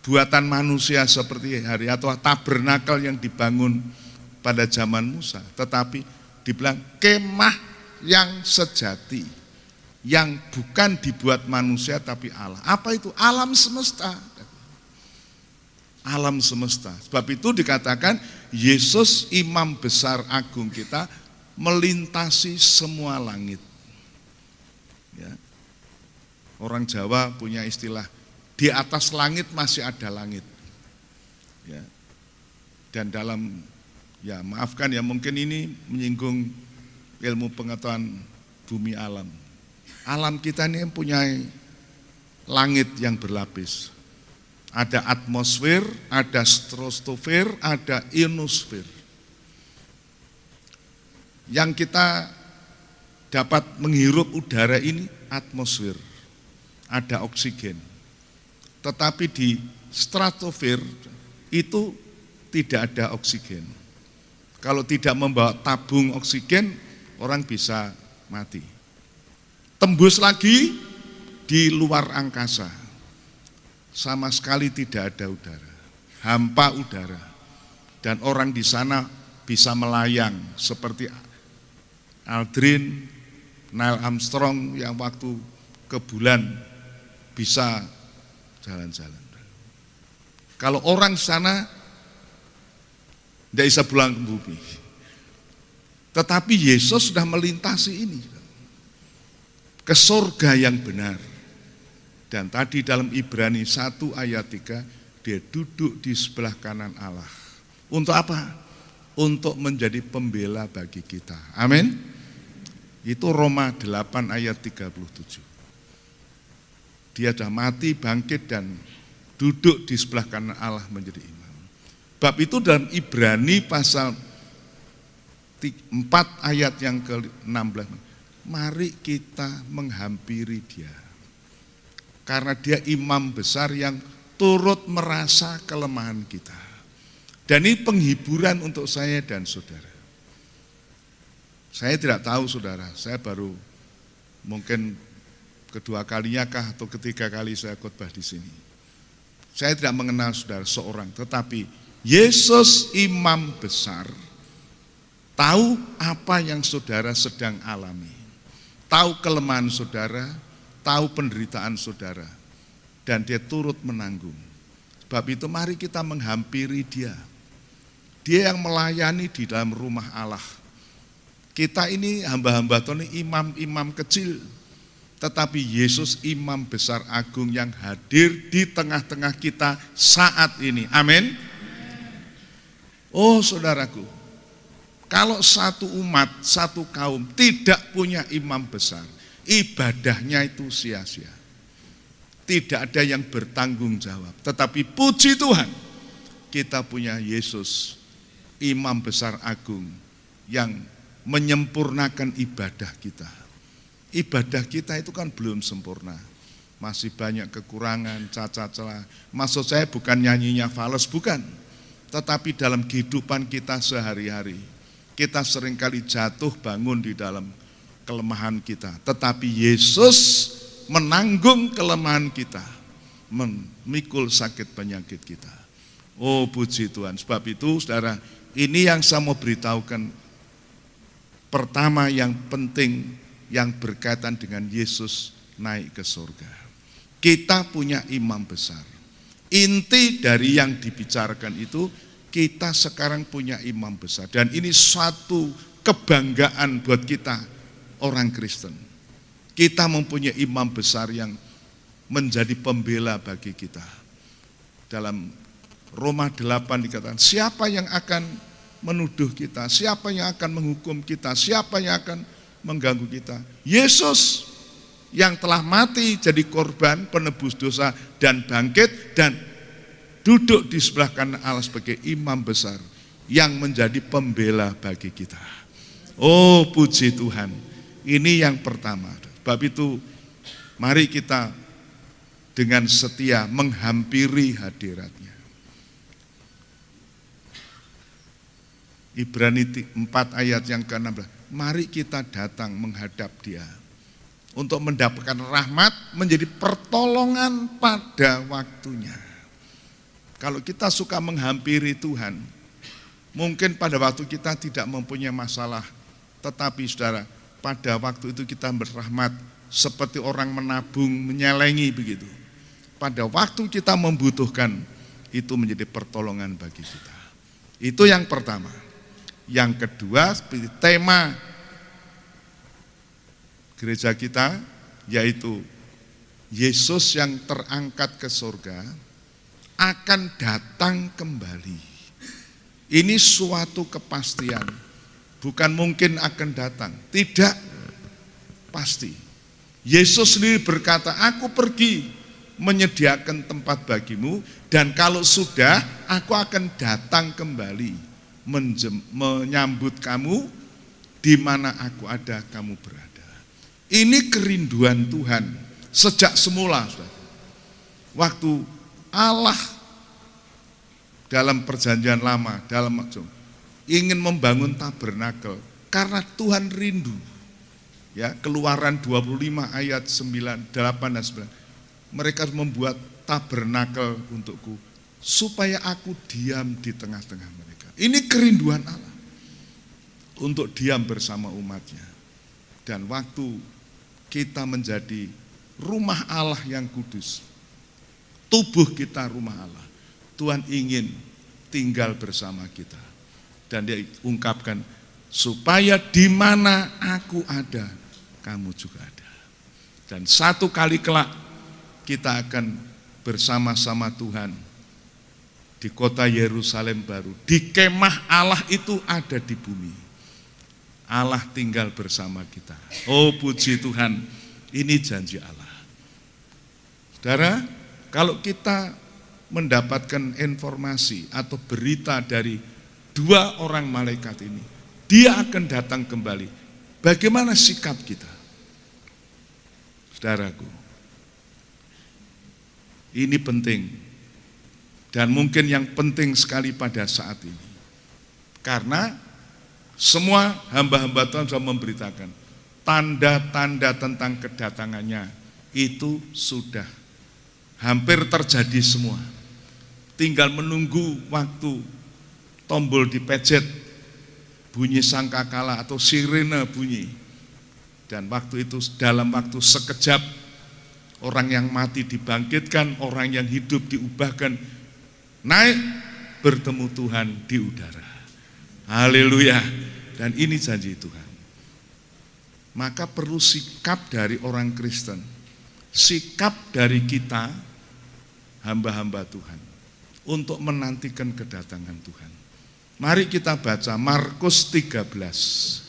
buatan manusia seperti hari atau tabernakel yang dibangun pada zaman Musa, tetapi dibilang kemah yang sejati, yang bukan dibuat manusia tapi Allah. Apa itu? Alam semesta. Alam semesta. Sebab itu dikatakan Yesus imam besar agung kita melintasi semua langit. Ya. Orang Jawa punya istilah, di atas langit masih ada langit. Ya. Dan dalam, ya maafkan ya mungkin ini menyinggung ilmu pengetahuan bumi alam. Alam kita ini mempunyai langit yang berlapis. Ada atmosfer, ada stratosfer, ada ionosfer. Yang kita dapat menghirup udara ini atmosfer, ada oksigen. Tetapi di stratosfer itu tidak ada oksigen. Kalau tidak membawa tabung oksigen, orang bisa mati. Tembus lagi di luar angkasa, sama sekali tidak ada udara, hampa udara, dan orang di sana bisa melayang seperti Aldrin, Neil Armstrong yang waktu ke bulan bisa jalan-jalan. Kalau orang sana tidak bisa pulang ke bumi, tetapi Yesus sudah melintasi ini ke surga yang benar. Dan tadi dalam Ibrani 1 ayat 3 dia duduk di sebelah kanan Allah. Untuk apa? Untuk menjadi pembela bagi kita. Amin. Itu Roma 8 ayat 37. Dia sudah mati, bangkit, dan duduk di sebelah kanan Allah menjadi imam. Bab itu dalam Ibrani pasal 4 ayat yang ke-16. Mari kita menghampiri dia. Karena dia imam besar yang turut merasa kelemahan kita. Dan ini penghiburan untuk saya dan saudara. Saya tidak tahu saudara, saya baru mungkin kedua kalinya kah atau ketiga kali saya khotbah di sini. Saya tidak mengenal saudara seorang, tetapi Yesus imam besar tahu apa yang saudara sedang alami. Tahu kelemahan saudara, tahu penderitaan saudara, dan dia turut menanggung. Sebab itu mari kita menghampiri dia. Dia yang melayani di dalam rumah Allah. Kita ini hamba-hamba Tuhan, imam-imam kecil, tetapi Yesus imam besar agung yang hadir di tengah-tengah kita saat ini. Amin. Oh saudaraku, kalau satu umat, satu kaum tidak punya imam besar, ibadahnya itu sia-sia. Tidak ada yang bertanggung jawab. Tetapi puji Tuhan, kita punya Yesus, imam besar agung yang menyempurnakan ibadah kita. Ibadah kita itu kan belum sempurna. Masih banyak kekurangan, cacat celah. Maksud saya bukan nyanyinya fals, bukan. Tetapi dalam kehidupan kita sehari-hari, kita seringkali jatuh bangun di dalam kelemahan kita. Tetapi Yesus menanggung kelemahan kita, memikul sakit penyakit kita. Oh puji Tuhan. Sebab itu saudara, ini yang saya mau beritahukan. Pertama yang penting yang berkaitan dengan Yesus naik ke surga. Kita punya imam besar. Inti dari yang dibicarakan itu, kita sekarang punya imam besar. Dan ini suatu kebanggaan buat kita orang Kristen. Kita mempunyai imam besar yang menjadi pembela bagi kita. Dalam Roma 8 dikatakan, siapa yang akan menuduh kita, siapa yang akan menghukum kita, siapa yang akan mengganggu kita? Yesus yang telah mati jadi korban penebus dosa dan bangkit dan duduk di sebelah kanan Allah sebagai imam besar yang menjadi pembela bagi kita. Oh puji Tuhan, ini yang pertama. Sebab itu mari kita dengan setia menghampiri hadiratnya. Ibrani 4 ayat yang ke-16. Mari kita datang menghadap dia untuk mendapatkan rahmat, menjadi pertolongan pada waktunya. Kalau kita suka menghampiri Tuhan, mungkin pada waktu kita tidak mempunyai masalah, tetapi saudara, pada waktu itu kita berrahmat seperti orang menabung, menyelengi begitu. Pada waktu kita membutuhkan, itu menjadi pertolongan bagi kita. Itu yang pertama. Yang kedua, seperti tema gereja kita, yaitu Yesus yang terangkat ke surga akan datang kembali. Ini suatu kepastian. Bukan mungkin akan datang, tidak, pasti. Yesus sendiri berkata, aku pergi menyediakan tempat bagimu, dan kalau sudah, aku akan datang kembali menyambut kamu di mana aku ada, kamu berada. Ini kerinduan Tuhan sejak semula, saudara. Waktu Allah dalam perjanjian lama, dalam ingin membangun tabernakel karena Tuhan rindu. Ya, Keluaran 25 ayat 9, 8 dan 9. Mereka membuat tabernakel untukku supaya aku diam di tengah-tengah mereka. Ini kerinduan Allah untuk diam bersama umatnya. Dan waktu kita menjadi rumah Allah yang kudus, tubuh kita rumah Allah, Tuhan ingin tinggal bersama kita. Dan dia ungkapkan, supaya di mana aku ada, kamu juga ada. Dan satu kali kelak kita akan bersama-sama Tuhan di kota Yerusalem baru, di kemah Allah itu ada di bumi. Allah tinggal bersama kita. Oh puji Tuhan, ini janji Allah. Saudara, kalau kita mendapatkan informasi atau berita dari dua orang malaikat ini, dia akan datang kembali. Bagaimana sikap kita? Saudaraku, ini penting dan mungkin yang penting sekali pada saat ini. Karena semua hamba-hamba Tuhan sudah memberitakan tanda-tanda tentang kedatangannya itu sudah hampir terjadi semua. Tinggal menunggu waktu tombol dipencet, bunyi sangkakala atau sirene bunyi. Dan waktu itu dalam waktu sekejap orang yang mati dibangkitkan, orang yang hidup diubahkan, naik bertemu Tuhan di udara. Haleluya. Dan ini janji Tuhan. Maka perlu sikap dari orang Kristen, sikap dari kita hamba-hamba Tuhan untuk menantikan kedatangan Tuhan. Mari kita baca Markus 13.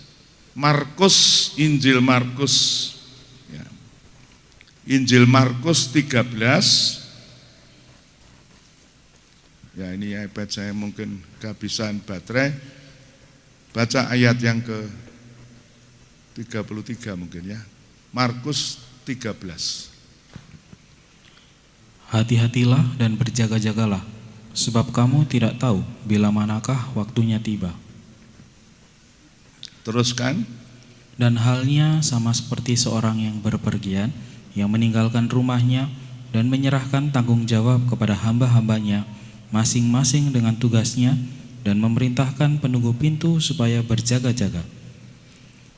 Markus, Injil Markus, ya. Injil Markus 13. Ya, ini iPad saya mungkin kehabisan baterai. Baca ayat yang ke 33 mungkin ya. Markus 13. Hati-hatilah dan berjaga-jagalah, sebab kamu tidak tahu bila manakah waktunya tiba. Teruskan. Dan halnya sama seperti seorang yang berpergian, yang meninggalkan rumahnya dan menyerahkan tanggung jawab kepada hamba-hambanya, masing-masing dengan tugasnya, dan memerintahkan penunggu pintu supaya berjaga-jaga.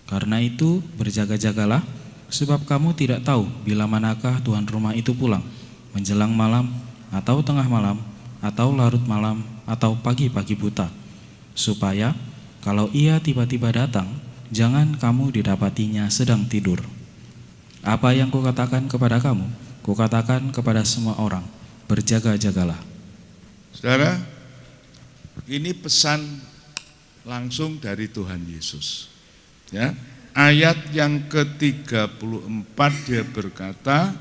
Karena itu berjaga-jagalah, sebab kamu tidak tahu bila manakah tuan rumah itu pulang, menjelang malam, atau tengah malam, atau larut malam, atau pagi-pagi buta, supaya kalau ia tiba-tiba datang, jangan kamu didapatinya sedang tidur. Apa yang kukatakan kepada kamu, kukatakan kepada semua orang, berjaga-jagalah. Saudara, ini pesan langsung dari Tuhan Yesus. Ya, ayat yang ke-34 dia berkata,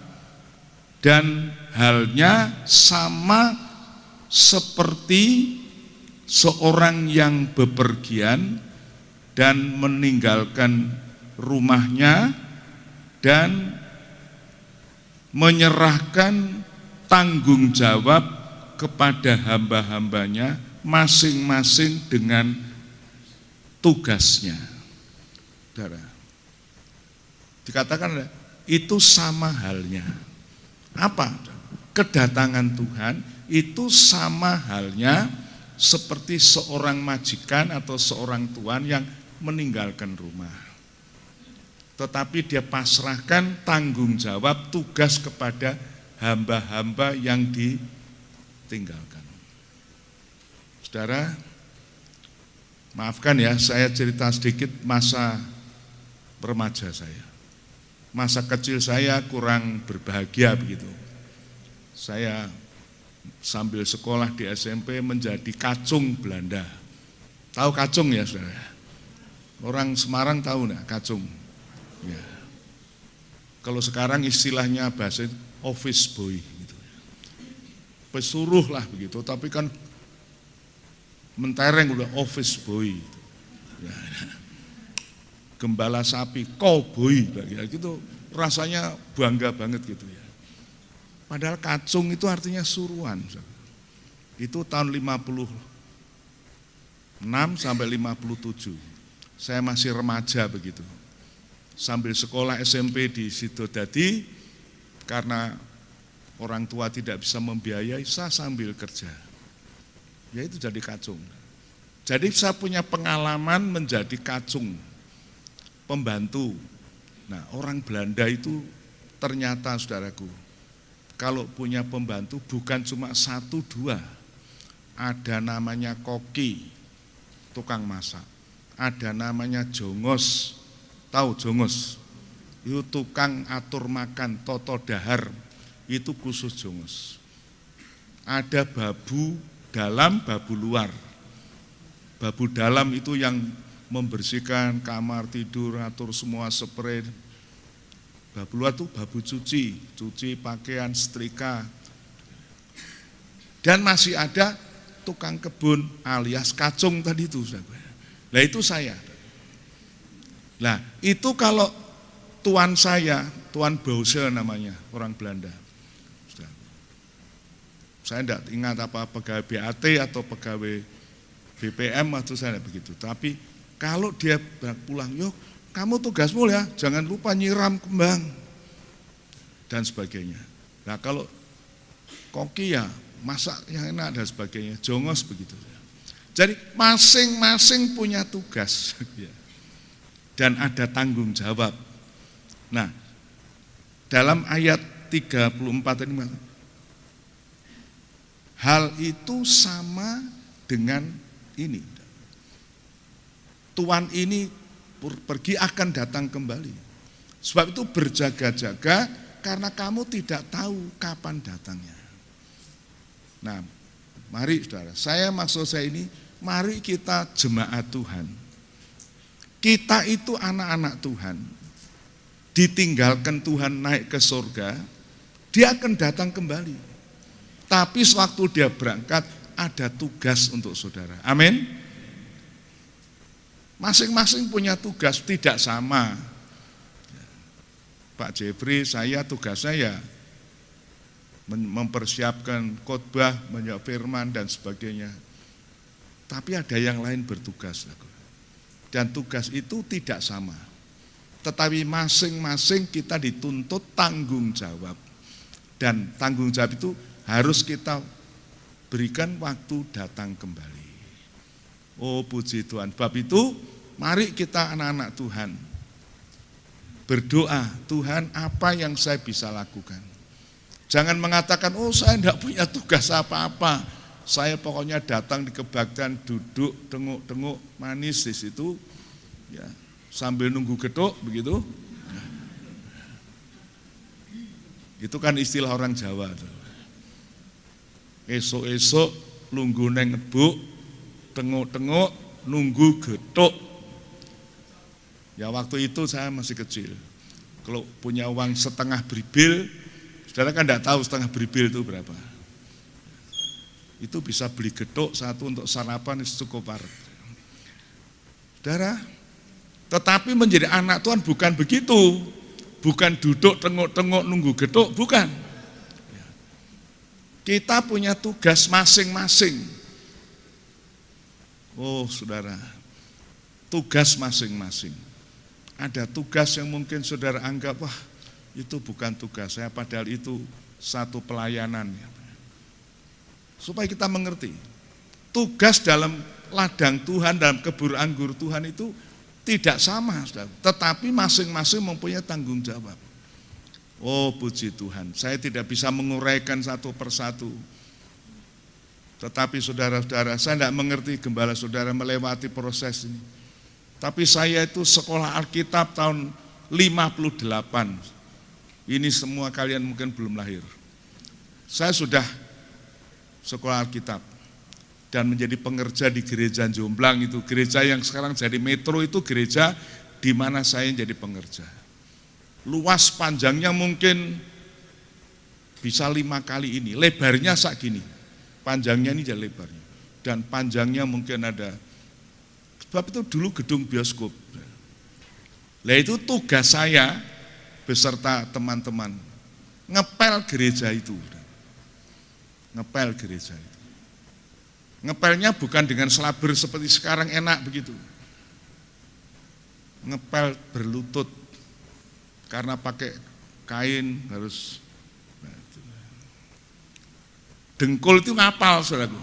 dan halnya sama seperti seorang yang bepergian dan meninggalkan rumahnya dan menyerahkan tanggung jawab kepada hamba-hambanya masing-masing dengan tugasnya. Saudara, dikatakan itu sama halnya. Apa? Kedatangan Tuhan itu sama halnya seperti seorang majikan atau seorang tuan yang meninggalkan rumah. Tetapi dia pasrahkan tanggung jawab tugas kepada hamba-hamba yang ditinggalkan. Saudara, maafkan ya, saya cerita sedikit masa remaja saya. Masa kecil saya kurang berbahagia begitu. Saya sambil sekolah di SMP menjadi kacung Belanda. Tahu kacung ya saudara? Orang Semarang tahu enggak kacung? Ya. Kalau sekarang istilahnya bahasa office boy gitu. Pesuruh lah begitu, tapi kan mentereng udah office boy gitu. Ya. Gembala sapi, cowboy gitu, rasanya bangga banget gitu ya. Padahal kacung itu artinya suruhan. Itu tahun 56 sampai 57. Saya masih remaja begitu. Sambil sekolah SMP di Sidodadi, karena orang tua tidak bisa membiayai, saya sambil kerja. Ya itu jadi kacung. Jadi saya punya pengalaman menjadi kacung, pembantu. Nah, orang Belanda itu ternyata saudaraku, kalau punya pembantu bukan cuma satu dua, ada namanya koki, tukang masak, ada namanya jongos, tahu jongos? Itu tukang atur makan, toto dahar, itu khusus jongos. Ada babu, dalam, babu luar. Babu dalam itu yang membersihkan kamar tidur, atur semua spray. Babu luar itu babu cuci pakaian, setrika. Dan masih ada tukang kebun alias kacung tadi itu. Nah itu saya. Nah itu kalau tuan saya, Tuan Bause namanya, orang Belanda. Saya tidak ingat apa pegawai BAT atau pegawai BPM atau saya tidak begitu. Tapi kalau dia pulang, yuk kamu tugasmu ya, jangan lupa nyiram kembang dan sebagainya. Nah kalau koki ya masak yang enak dan sebagainya, jongos begitu. Jadi masing-masing punya tugas dan ada tanggung jawab. Nah dalam ayat 34 ini hal itu sama dengan ini. Tuan ini pergi akan datang kembali. Sebab itu berjaga-jaga karena kamu tidak tahu kapan datangnya. Nah, mari saudara, maksud saya ini, mari kita jemaat Tuhan. Kita itu anak-anak Tuhan. Ditinggalkan Tuhan naik ke surga, dia akan datang kembali. Tapi sewaktu dia berangkat, ada tugas untuk saudara. Amin. Masing-masing punya tugas, tidak sama. Pak Jeffrey, tugas saya mempersiapkan khotbah, menjawab firman dan sebagainya. Tapi ada yang lain bertugas. Dan tugas itu tidak sama. Tetapi masing-masing kita dituntut tanggung jawab. Dan tanggung jawab itu harus kita berikan waktu datang kembali. Oh puji Tuhan. Bab itu mari kita anak-anak Tuhan berdoa, Tuhan apa yang saya bisa lakukan. Jangan mengatakan, oh saya tidak punya tugas apa-apa. Saya pokoknya datang di kebaktian, duduk, tengok-tengok, manis di situ, ya, sambil nunggu gedok, begitu. Itu kan istilah orang Jawa tuh. Esok-esok lunggu neng ngebuk, tengok-tengok, nunggu getuk. Ya waktu itu saya masih kecil. Kalau punya uang setengah bribil, saudara kan tidak tahu setengah bribil itu berapa. Itu bisa beli getuk satu untuk sarapan cukup parah. Saudara, tetapi menjadi anak Tuhan bukan begitu. Bukan duduk tengok-tengok nunggu getuk, bukan. Kita punya tugas masing-masing. Oh saudara, tugas masing-masing. Ada tugas yang mungkin saudara anggap, wah itu bukan tugas saya, padahal itu satu pelayanan. Supaya kita mengerti, tugas dalam ladang Tuhan, dalam kebun anggur Tuhan itu tidak sama, saudara. Tetapi masing-masing mempunyai tanggung jawab. Oh puji Tuhan, saya tidak bisa menguraikan satu persatu. Tetapi saudara-saudara, saya tidak mengerti gembala saudara melewati proses ini. Tapi saya itu sekolah Alkitab tahun 58. Ini semua kalian mungkin belum lahir. Saya sudah sekolah Alkitab dan menjadi pengerja di gereja Jomblang itu. Gereja yang sekarang jadi metro itu gereja di mana saya jadi pengerja. Luas panjangnya mungkin bisa 5 kali ini, lebarnya sak gini, panjangnya ini jadi lebarnya, dan panjangnya mungkin ada, sebab itu dulu gedung bioskop. Nah itu tugas saya beserta teman-teman, ngepel gereja itu, ngepel gereja itu. Ngepelnya bukan dengan selabur seperti sekarang enak begitu, ngepel berlutut. Karena pakai kain harus dengkul itu ngapal saudaraku.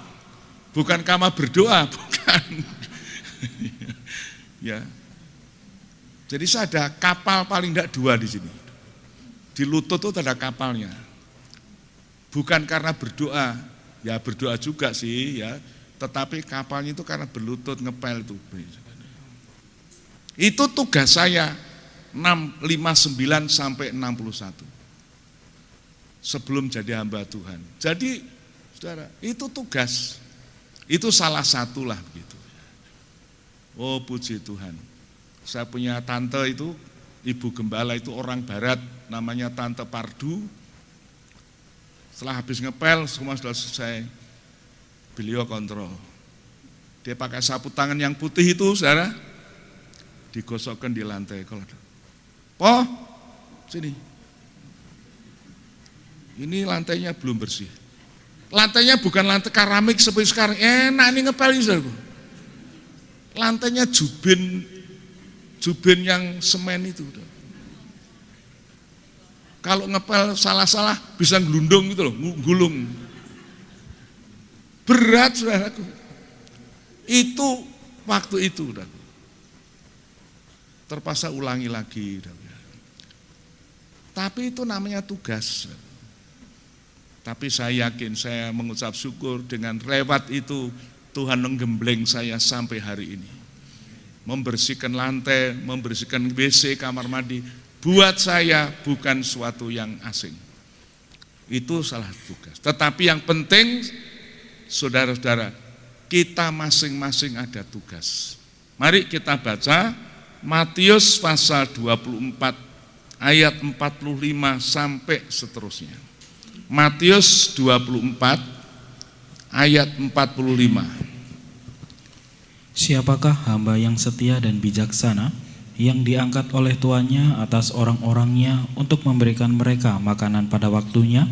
Bukan kamar berdoa, bukan. Ya. Jadi saya ada kapal paling tidak 2 di sini. Di lutut itu ada kapalnya. Bukan karena berdoa, ya berdoa juga sih ya, tetapi kapalnya itu karena berlutut ngepel itu. Itu tugas saya. 59 sampai 61 sebelum jadi hamba Tuhan. Jadi saudara, itu tugas. Itu salah satu lah begitu. Oh puji Tuhan. Saya punya tante itu, ibu gembala itu orang barat, namanya Tante Pardu. Setelah habis ngepel, semua sudah selesai, beliau kontrol. Dia pakai sapu tangan yang putih itu, saudara, digosokkan di lantai. Kalau oh, sini. Ini lantainya belum bersih. Lantainya bukan lantai keramik seperti sekarang. Enak nih ngepel ini, saudara. Lantainya jubin yang semen itu. Kalau ngepel salah-salah bisa gelundung gitu loh, gulung. Berat saudaraku. Itu waktu itu saudaraku. Terpaksa ulangi lagi. Tapi itu namanya tugas. Tapi saya yakin, saya mengucap syukur dengan lewat itu Tuhan menggembleng saya sampai hari ini. Membersihkan lantai, membersihkan WC, kamar mandi, buat saya bukan suatu yang asing. Itu salah tugas. Tetapi yang penting, saudara-saudara, kita masing-masing ada tugas. Mari kita baca Matius pasal 24 ayat 45 sampai seterusnya. Matius 24 ayat 45. Siapakah hamba yang setia dan bijaksana yang diangkat oleh tuannya atas orang-orangnya untuk memberikan mereka makanan pada waktunya?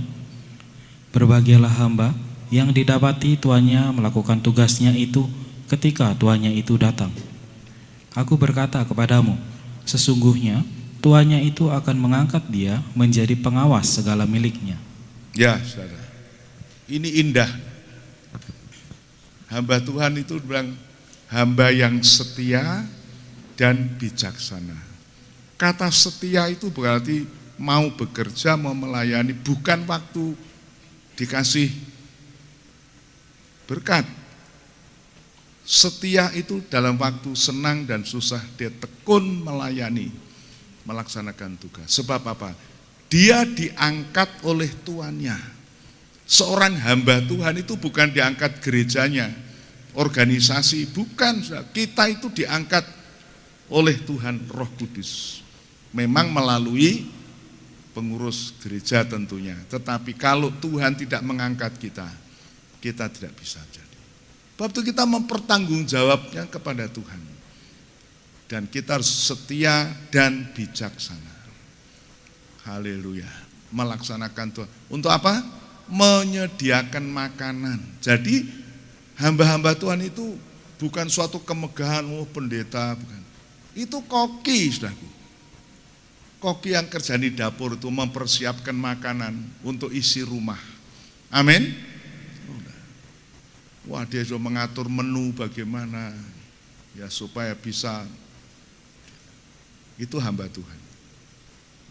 Berbahagialah hamba yang didapati tuannya melakukan tugasnya itu ketika tuannya itu datang. Aku berkata kepadamu, sesungguhnya tuannya itu akan mengangkat dia menjadi pengawas segala miliknya. Ya, saudara, ini indah. Hamba Tuhan itu bilang, hamba yang setia dan bijaksana. Kata setia itu berarti mau bekerja, mau melayani, bukan waktu dikasih berkat. Setia itu dalam waktu senang dan susah, dia tekun melayani, melaksanakan tugas. Sebab apa? Dia diangkat oleh tuannya. Seorang hamba Tuhan itu bukan diangkat gerejanya, organisasi, bukan. Kita itu diangkat oleh Tuhan Roh Kudus. Memang melalui pengurus gereja tentunya. Tetapi kalau Tuhan tidak mengangkat kita, kita tidak bisa jadi. Sebab itu kita mempertanggungjawabnya kepada Tuhan. Dan kita harus setia dan bijaksana. Haleluya. Melaksanakan Tuhan. Untuk apa? Menyediakan makanan. Jadi hamba-hamba Tuhan itu bukan suatu kemegahan, pendeta, bukan. Itu koki, saudaraku. Koki yang kerja di dapur itu mempersiapkan makanan untuk isi rumah. Amin. Wah, dia sudah mengatur menu bagaimana ya supaya bisa. Itu hamba Tuhan.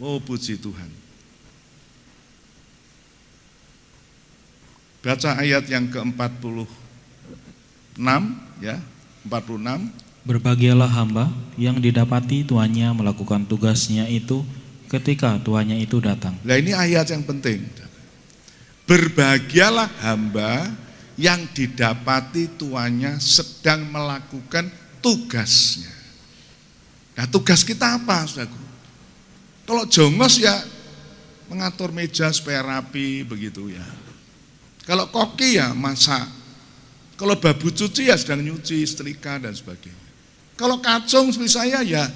Oh, puji Tuhan. Baca ayat yang ke-46 ya, 46. Berbahagialah hamba yang didapati tuannya melakukan tugasnya itu ketika tuannya itu datang. Nah, ini ayat yang penting. Berbahagialah hamba yang didapati tuannya sedang melakukan tugasnya. Nah, tugas kita apa, saudaraku? Kalau jongos ya mengatur meja supaya rapi begitu ya. Kalau koki ya masak. Kalau babu cuci ya sedang nyuci, setrika dan sebagainya. Kalau kacung seperti saya ya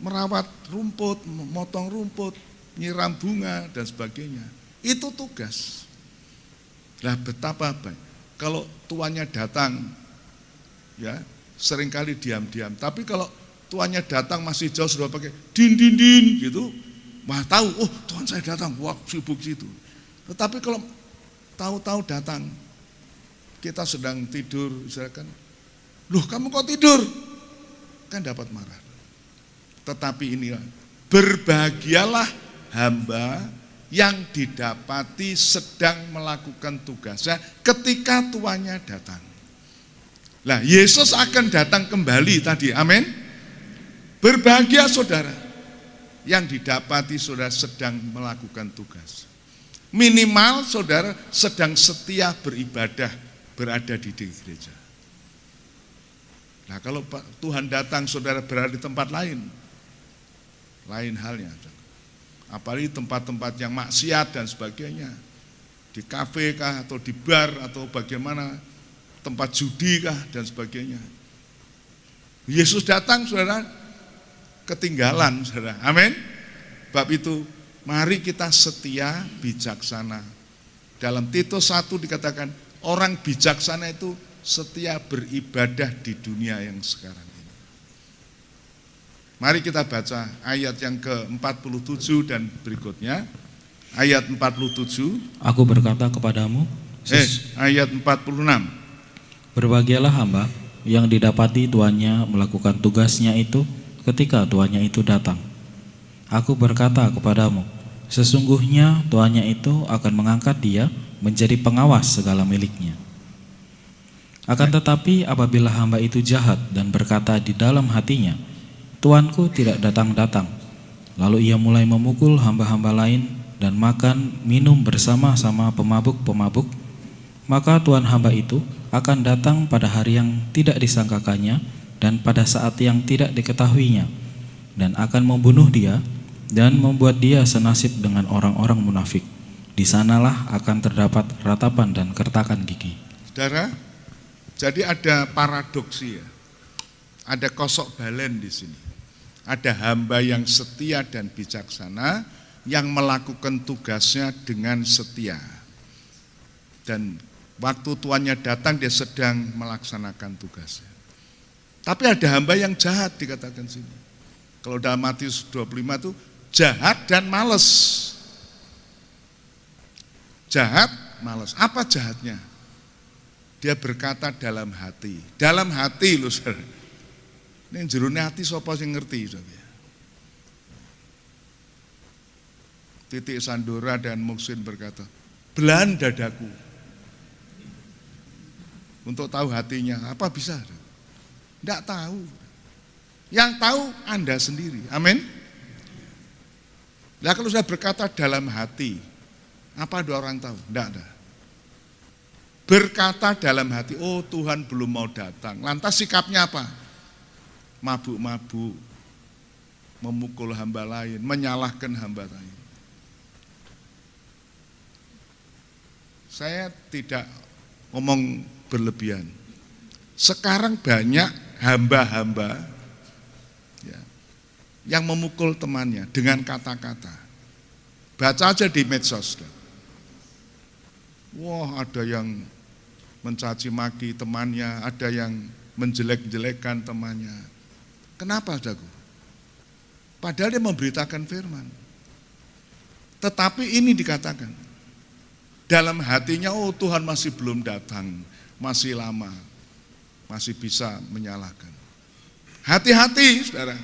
merawat rumput, memotong rumput, nyiram bunga dan sebagainya. Itu tugas. Lah betapa baik. Kalau tuannya datang ya seringkali diam-diam. Tapi kalau tuannya datang masih jauh sudah pakai din gitu, wah tahu, oh Tuhan saya datang, wah sibuk situ. Tetapi kalau tahu-tahu datang, kita sedang tidur, misalkan, loh kamu kok tidur? Kan dapat marah. Tetapi inilah, berbahagialah hamba yang didapati sedang melakukan tugasnya ketika tuannya datang. Nah, Yesus akan datang kembali tadi, amin. Berbahagia saudara yang didapati saudara sedang melakukan tugas. Minimal saudara sedang setia beribadah berada di gereja. Nah kalau Tuhan datang saudara berada di tempat lain halnya. Apalagi tempat-tempat yang maksiat dan sebagainya. Di kafe kah atau di bar atau bagaimana, tempat judi kah dan sebagainya. Yesus datang saudara, ketinggalan saudara. Amin. Bab itu mari kita setia bijaksana. Dalam Titus 1 dikatakan orang bijaksana itu setia beribadah di dunia yang sekarang ini. Mari kita baca ayat yang ke-47 dan berikutnya. Ayat 47. Aku berkata kepadamu, Ayat 46. berbahagialah hamba yang didapati tuannya melakukan tugasnya itu ketika tuannya itu datang. Aku berkata kepadamu, sesungguhnya tuannya itu akan mengangkat dia menjadi pengawas segala miliknya. Akan tetapi apabila hamba itu jahat dan berkata di dalam hatinya, tuanku tidak datang-datang, lalu ia mulai memukul hamba-hamba lain dan makan minum bersama-sama pemabuk-pemabuk, maka tuan hamba itu akan datang pada hari yang tidak disangkakannya dan pada saat yang tidak diketahuinya, dan akan membunuh dia dan membuat dia senasib dengan orang-orang munafik. Di sanalah akan terdapat ratapan dan kertakan gigi. Saudara, jadi ada paradoksi ya. Ada kosok balen di sini. Ada hamba yang setia dan bijaksana yang melakukan tugasnya dengan setia. Dan waktu tuannya datang dia sedang melaksanakan tugasnya. Tapi ada hamba yang jahat dikatakan sini. Kalau dalam Matius 25 itu jahat dan malas. Jahat, malas. Apa jahatnya? Dia berkata dalam hati. Dalam hati loh saudara. Ini jerone hati sapa sing ngerti saudara. Titik Sandora dan Muksin berkata, belahan dadaku. Untuk tahu hatinya, apa bisa? Tidak tahu. Yang tahu Anda sendiri. Amin. Nah kalau sudah berkata dalam hati, apa ada orang tahu? Tidak ada. Berkata dalam hati, oh Tuhan belum mau datang. Lantas sikapnya apa? Mabuk-mabuk, memukul hamba lain, menyalahkan hamba lain. Saya tidak ngomong berlebihan. Sekarang banyak hamba-hamba ya, yang memukul temannya dengan kata-kata. Baca aja di medsos. Wah, ada yang mencaci maki temannya, ada yang menjelek-jelekkan temannya. Kenapa, saudaraku? Padahal dia memberitakan firman. Tetapi ini dikatakan, dalam hatinya, oh Tuhan masih belum datang, masih lama, masih bisa menyalahkan. Hati-hati, saudara.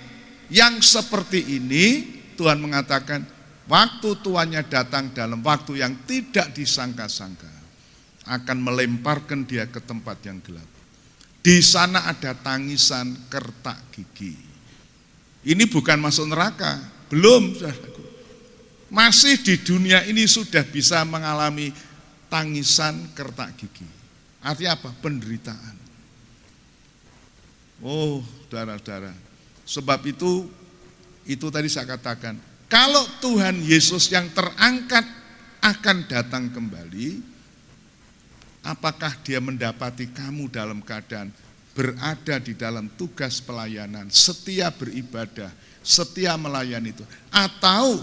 Yang seperti ini, Tuhan mengatakan, waktu tuannya datang dalam waktu yang tidak disangka-sangka, akan melemparkan dia ke tempat yang gelap. Di sana ada tangisan kertak gigi. Ini bukan masuk neraka, belum saudaraku. Masih di dunia ini sudah bisa mengalami tangisan kertak gigi. Artinya apa? Penderitaan. Oh, saudara-saudara. Sebab itu tadi saya katakan, kalau Tuhan Yesus yang terangkat akan datang kembali, apakah dia mendapati kamu dalam keadaan berada di dalam tugas pelayanan, setia beribadah, setia melayani itu? Atau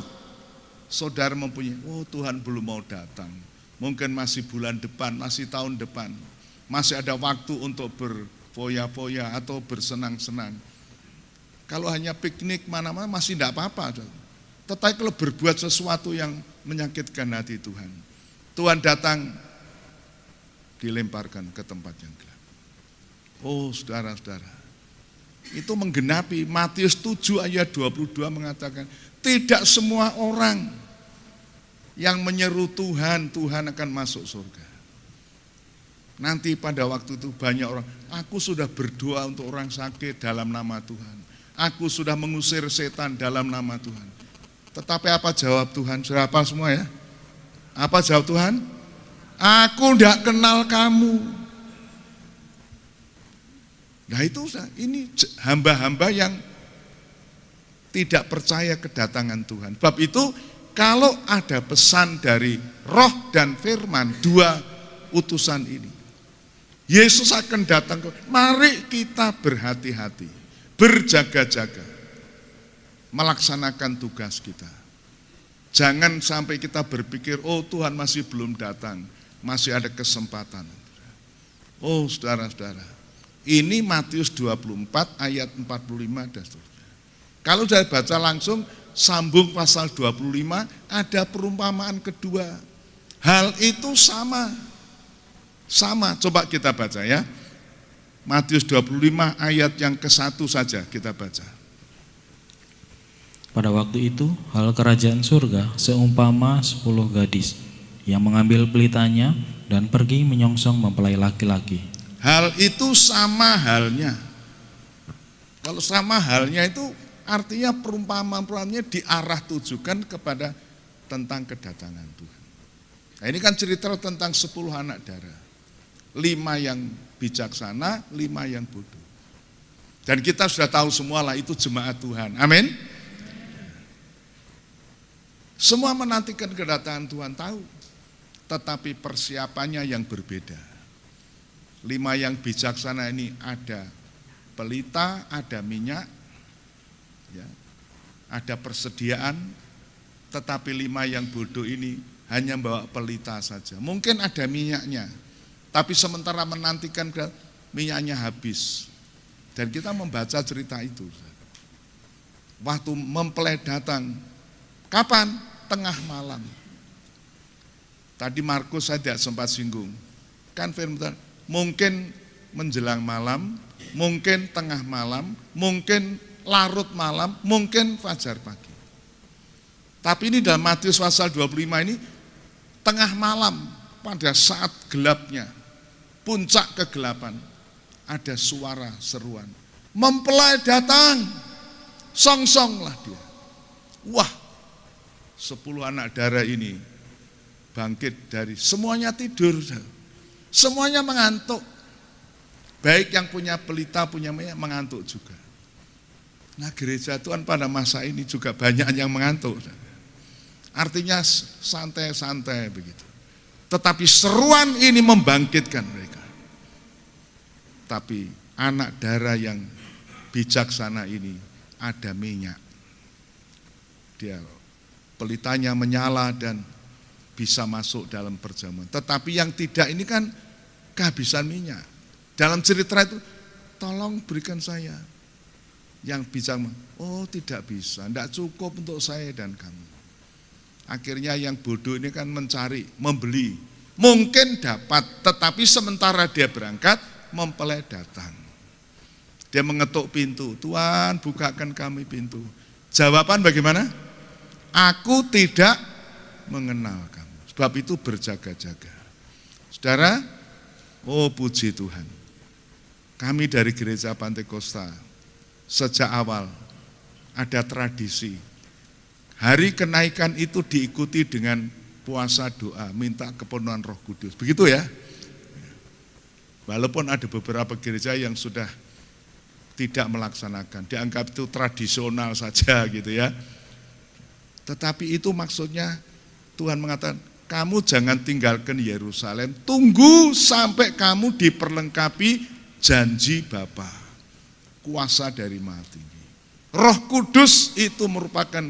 saudara mempunyai, oh Tuhan belum mau datang, mungkin masih bulan depan, masih tahun depan, masih ada waktu untuk berfoya-foya atau bersenang-senang. Kalau hanya piknik mana-mana masih tidak apa-apa. Tetapi kalau berbuat sesuatu yang menyakitkan hati Tuhan, Tuhan datang, dilemparkan ke tempat yang gelap. Oh saudara-saudara, itu menggenapi Matius 7 ayat 22 mengatakan, tidak semua orang yang menyeru Tuhan, Tuhan akan masuk surga. Nanti pada waktu itu banyak orang, aku sudah berdoa untuk orang sakit dalam nama Tuhan. Aku sudah mengusir setan dalam nama Tuhan. Tetapi apa jawab Tuhan? Sudah apa semua ya? Apa jawab Tuhan? Aku tidak kenal kamu. Nah itu ini hamba-hamba yang tidak percaya kedatangan Tuhan. Sebab itu kalau ada pesan dari roh dan firman, dua utusan ini, Yesus akan datang. Mari kita berhati-hati, berjaga-jaga, melaksanakan tugas kita. Jangan sampai kita berpikir, oh Tuhan masih belum datang, masih ada kesempatan. Oh saudara-saudara, ini Matius 24 ayat 45 dan seterusnya. Kalau saya baca langsung, sambung pasal 25, ada perumpamaan kedua. Hal itu sama. Sama, coba kita baca ya. Matius 25 ayat yang ke-1 saja kita baca. Pada waktu itu, hal kerajaan surga seumpama 10 gadis yang mengambil pelitanya dan pergi menyongsong mempelai laki-laki. Hal itu sama halnya. Kalau sama halnya itu artinya perumpamaan-perumpamaannya diarah tujukan kepada tentang kedatangan Tuhan. Nah, ini kan cerita tentang 10 anak darah. 5 yang bijaksana, 5 yang bodoh. Dan kita sudah tahu semua lah itu jemaat Tuhan. Amin. Semua menantikan kedatangan Tuhan, tahu. Tetapi persiapannya yang berbeda. 5 yang bijaksana ini ada pelita, ada minyak, ya, ada persediaan, tetapi 5 yang bodoh ini hanya bawa pelita saja. Mungkin ada minyaknya, tapi sementara menantikan minyaknya habis. Dan kita membaca cerita itu. Waktu mempelai datang, kapan? Tengah malam. Tadi Markus saya tidak sempat singgung. Kan firman, mungkin menjelang malam, mungkin tengah malam, mungkin larut malam, mungkin fajar pagi. Tapi ini dalam Matius pasal 25 ini tengah malam, pada saat gelapnya, puncak kegelapan, ada suara seruan, mempelai datang, songsonglah dia. Wah, 10 anak darah ini bangkit dari semuanya tidur, semuanya mengantuk. Baik yang punya pelita, punya minyak, mengantuk juga. Nah, gereja Tuhan pada masa ini juga banyak yang mengantuk. Artinya santai-santai begitu. Tetapi seruan ini membangkitkan mereka. Tapi anak darah yang bijaksana ini ada minyak. Dia pelitanya menyala dan bisa masuk dalam perjamuan. Tetapi yang tidak ini kan kehabisan minyak. Dalam cerita itu, tolong berikan saya. Yang bicara, oh tidak bisa, tidak cukup untuk saya dan kamu. Akhirnya yang bodoh ini kan mencari, membeli. Mungkin dapat, tetapi sementara dia berangkat, mempelai datang. Dia mengetuk pintu, Tuhan bukakan kami pintu. Jawaban bagaimana? Aku tidak mengenal kamu. Sebab itu berjaga-jaga. Saudara, oh puji Tuhan. Kami dari Gereja Pantai Kosta, sejak awal ada tradisi. Hari kenaikan itu diikuti dengan puasa doa, minta kepenuhan Roh Kudus. Begitu ya. Walaupun ada beberapa gereja yang sudah tidak melaksanakan, dianggap itu tradisional saja gitu ya. Tetapi itu maksudnya Tuhan mengatakan, kamu jangan tinggalkan Yerusalem, tunggu sampai kamu diperlengkapi janji Bapa, kuasa dari Maha Tinggi. Roh Kudus itu merupakan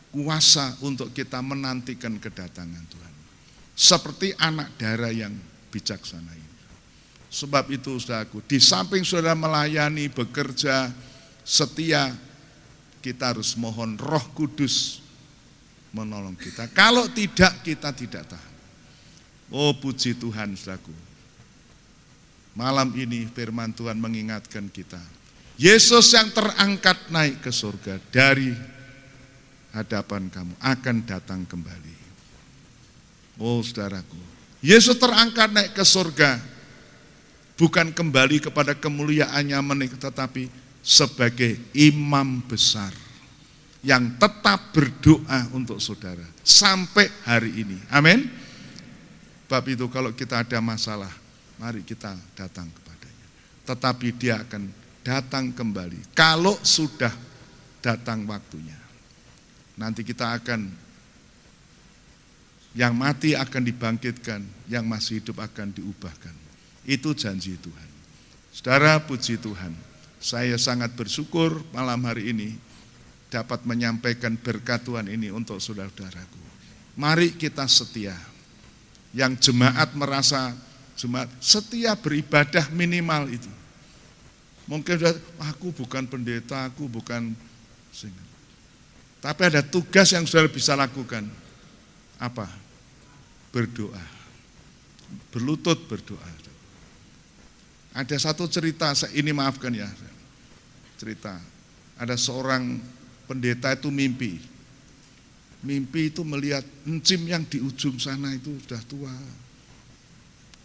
kuasa untuk kita menantikan kedatangan Tuhan. Seperti anak darah yang bijaksana ini. Sebab itu saudaraku, di samping saudara melayani, bekerja, setia, kita harus mohon Roh Kudus menolong kita. Kalau tidak, kita tidak tahan. Oh puji Tuhan saudaraku. Malam ini firman Tuhan mengingatkan kita. Yesus yang terangkat naik ke surga dari hadapan kamu akan datang kembali. Oh saudaraku, Yesus terangkat naik ke surga bukan kembali kepada kemuliaannya tetapi sebagai imam besar yang tetap berdoa untuk saudara sampai hari ini. Amin. Sebab itu kalau kita ada masalah, mari kita datang kepadanya. tetapi dia akan datang kembali. Kalau sudah datang waktunya. Nanti kita akan, yang mati akan dibangkitkan, yang masih hidup akan diubahkan. Itu janji Tuhan. Saudara, puji Tuhan. Saya sangat bersyukur malam hari ini dapat menyampaikan berkat Tuhan ini untuk saudara-saudaraku. Mari kita setia. Yang jemaat merasa jemaat setia beribadah minimal itu. Mungkin aku bukan pendeta, aku bukan singa. Tapi ada tugas yang saudara bisa lakukan. Apa? Berdoa. Berlutut berdoa. Ada satu cerita, ini maafkan ya. Cerita. Ada seorang pendeta itu mimpi. Mimpi itu melihat encim yang di ujung sana itu sudah tua.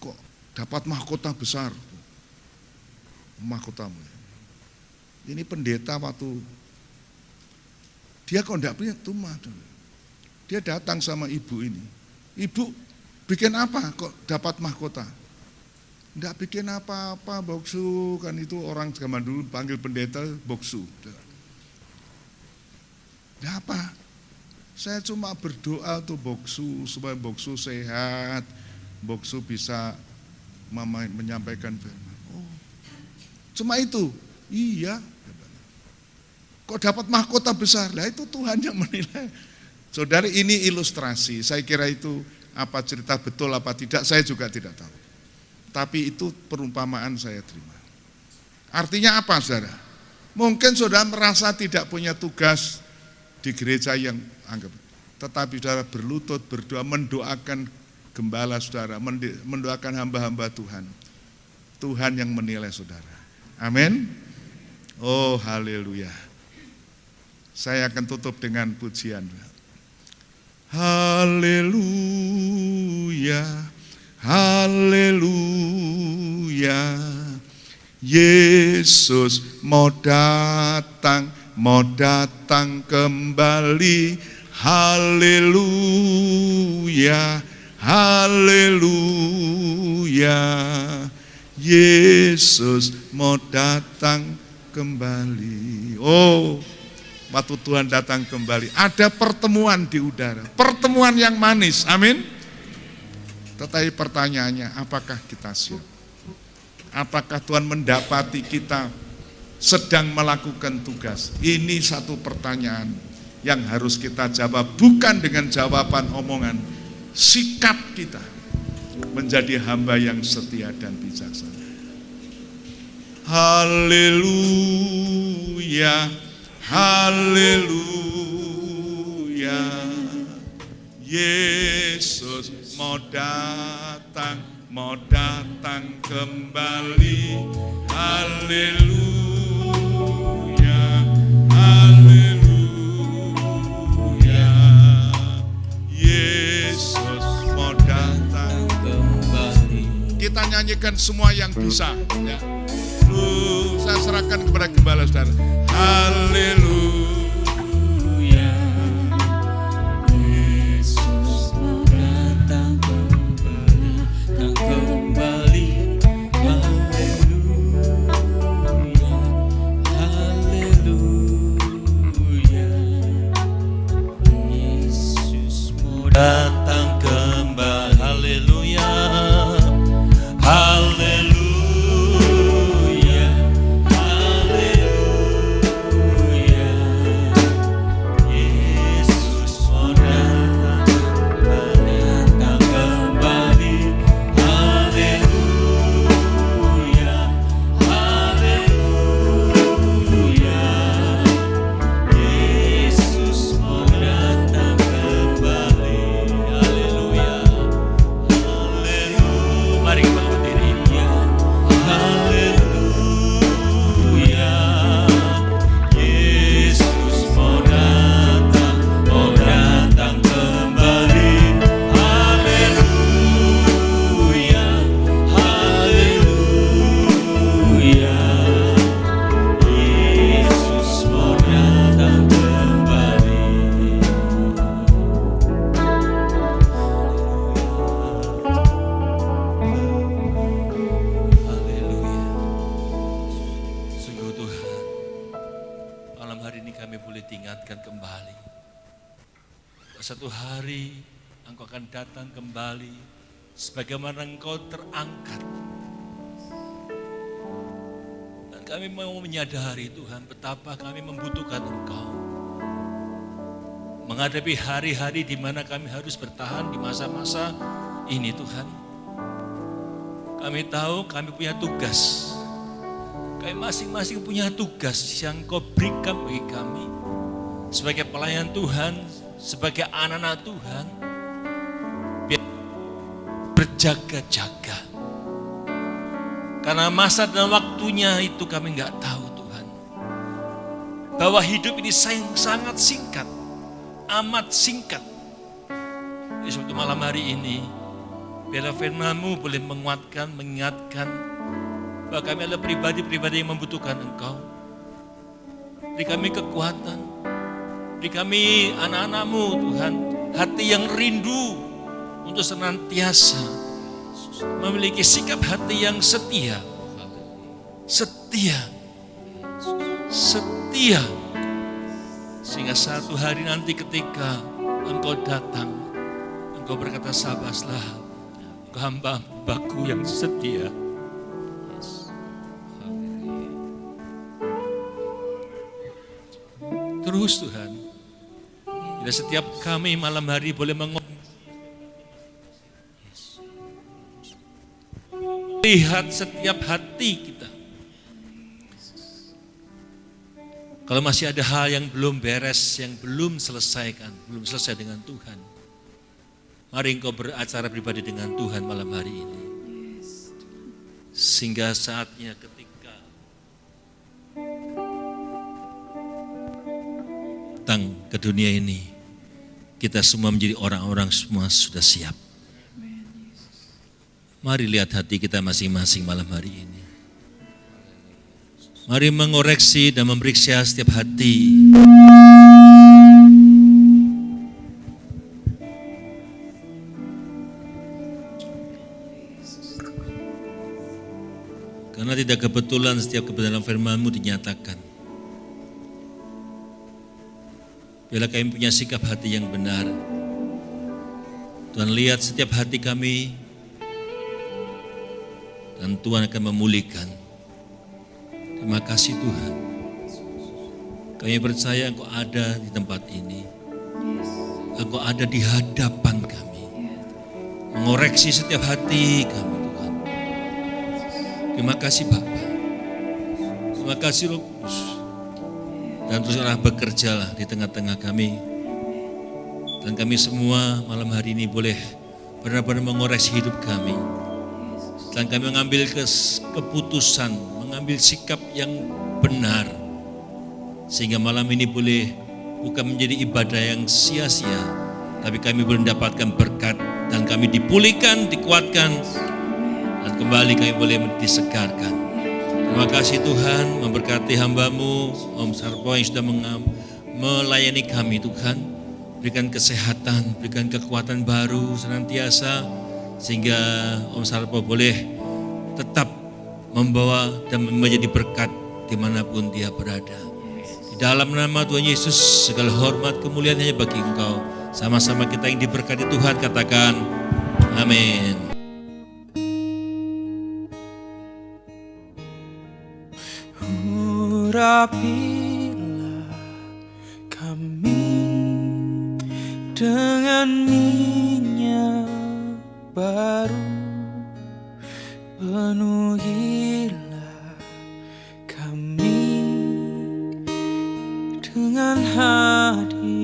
Kok dapat mahkota besar. Mahkota. Ini pendeta waktu dia kok enggak punya rumah. Dia datang sama ibu ini. Ibu bikin apa kok dapat mahkota? Enggak bikin apa-apa, boksu. Kan itu orang zaman dulu panggil pendeta boksu. Enggak apa? Saya cuma berdoa tuh boksu supaya boksu sehat, boksu bisa menyampaikan firman. Oh, cuma itu? Iya. Kok dapat mahkota besar? Lah itu Tuhan yang menilai. Saudara, ini ilustrasi. Saya kira itu apa cerita betul apa tidak, saya juga tidak tahu. Tapi itu perumpamaan saya terima. Artinya apa, saudara? Mungkin saudara merasa tidak punya tugas di gereja yang anggap, tetapi saudara berlutut berdoa, mendoakan gembala saudara, mendoakan hamba-hamba Tuhan. Tuhan yang menilai saudara. Amin. Oh, haleluya. Saya akan tutup dengan pujian. Haleluya, haleluya. Yesus mau datang kembali. Haleluya, haleluya. Yesus mau datang kembali. Oh, waktu Tuhan datang kembali, ada pertemuan di udara, pertemuan yang manis, amin. Tetapi pertanyaannya, apakah kita siap? Apakah Tuhan mendapati kita sedang melakukan tugas? Ini satu pertanyaan yang harus kita jawab, bukan dengan jawaban omongan. Sikap kita menjadi hamba yang setia dan bijaksana. Haleluya, haleluya. Yesus mau datang kembali. Haleluya, haleluya. Yesus mau datang kembali. Kita nyanyikan semua yang bisa, ya. Saya serahkan kepada gembala saudara. Haleluya. Yesus mau datang kembali. Haleluya, haleluya. Yesus mau datang kembali. Haleluya, haleluya. Haleluya, hari ini kami boleh diingatkan kembali. Satu hari Engkau akan datang kembali sebagaimana Engkau terangkat. Dan kami mau menyadari Tuhan betapa kami membutuhkan Engkau. Menghadapi hari-hari di mana kami harus bertahan di masa-masa ini Tuhan. Kami tahu kami punya tugas. Kami masing-masing punya tugas yang Kau berikan bagi kami. Sebagai pelayan Tuhan, sebagai anak-anak Tuhan, biar berjaga-jaga. Karena masa dan waktunya itu kami nggak tahu Tuhan. Bahwa hidup ini sangat singkat, amat singkat. Di suatu malam hari ini, biarlah firman-Mu boleh menguatkan, mengingatkan bahwa kami adalah pribadi-pribadi yang membutuhkan Engkau. Beri kami kekuatan, beri kami anak-anak-Mu Tuhan, hati yang rindu untuk senantiasa memiliki sikap hati yang setia. Setia. Setia. Sehingga satu hari nanti ketika Engkau datang, Engkau berkata, "Sabaslah, Engkau hamba-Hambaku yang setia." Terus Tuhan, bila setiap kami malam hari boleh lihat setiap hati kita. Kalau masih ada hal yang belum beres, yang belum selesai dengan Tuhan, mari Engkau beracara pribadi dengan Tuhan malam hari ini. Sehingga saatnya ketika datang ke dunia ini, kita semua menjadi orang-orang semua sudah siap. Mari lihat hati kita masing-masing malam hari ini. Mari mengoreksi dan memeriksa setiap hati. Karena tidak kebetulan setiap kebenaran firman-Mu dinyatakan. Bila kami punya sikap hati yang benar, Tuhan lihat setiap hati kami, dan Tuhan akan memulihkan. Terima kasih Tuhan. Kami percaya Engkau ada di tempat ini. Engkau ada di hadapan kami. Mengoreksi setiap hati kami Tuhan. Terima kasih Bapa. Terima kasih Roh Kudus. Dan teruslah bekerjalah di tengah-tengah kami. Dan kami semua malam hari ini boleh benar-benar mengoreksi hidup kami. Dan kami mengambil keputusan, mengambil sikap yang benar. Sehingga malam ini boleh bukan menjadi ibadah yang sia-sia, tapi kami boleh mendapatkan berkat dan kami dipulihkan, dikuatkan, dan kembali kami boleh disegarkan. Terima kasih Tuhan, memberkati hamba-Mu, Om Sarpo yang sudah melayani kami Tuhan. Berikan kesehatan, berikan kekuatan baru senantiasa, sehingga Om Sarpo boleh tetap membawa dan menjadi berkat dimanapun dia berada. Di dalam nama Tuhan Yesus, segala hormat kemuliaan hanya bagi Engkau. Sama-sama kita yang diberkati Tuhan, katakan amin. Urapilah kami dengan minyak baru, penuhilah kami dengan hadirat-Mu.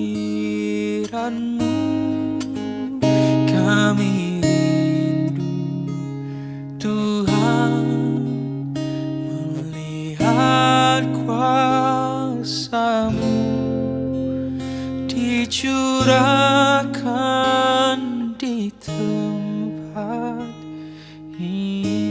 Kami rindu Tuhan melihat kuasa-Mu dicurahkan di tempat ini.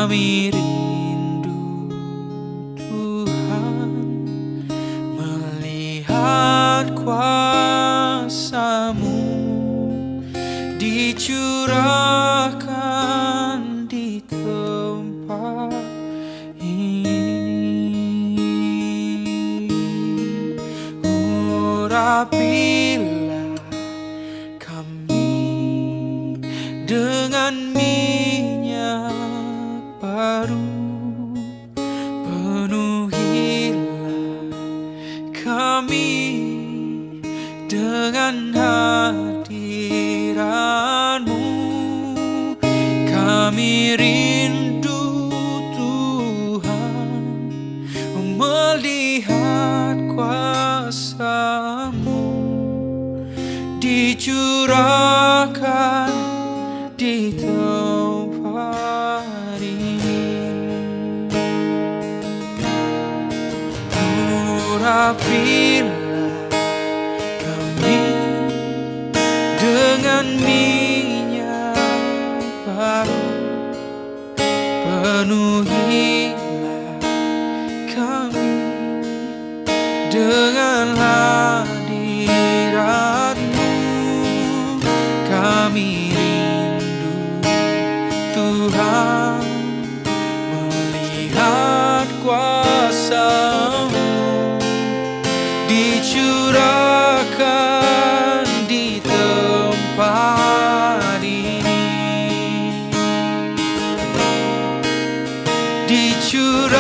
Kami rindu Tuhan melihat kuasa-Mu dicurahkan di tempat ini. Urapilah kami dengan minyak baru, penuhilah kami dengan hadirat-Mu. Kami rindu Tuhan melihat kuasa-Mu dicurahkan di tempat ini. Urapilah kami dengan minyak baru, penuhilah kami dengan hadirat-Mu. Kami rindu Tuhan melihat kuasa-Mu dicurahkan di tempat ini, dicurahkan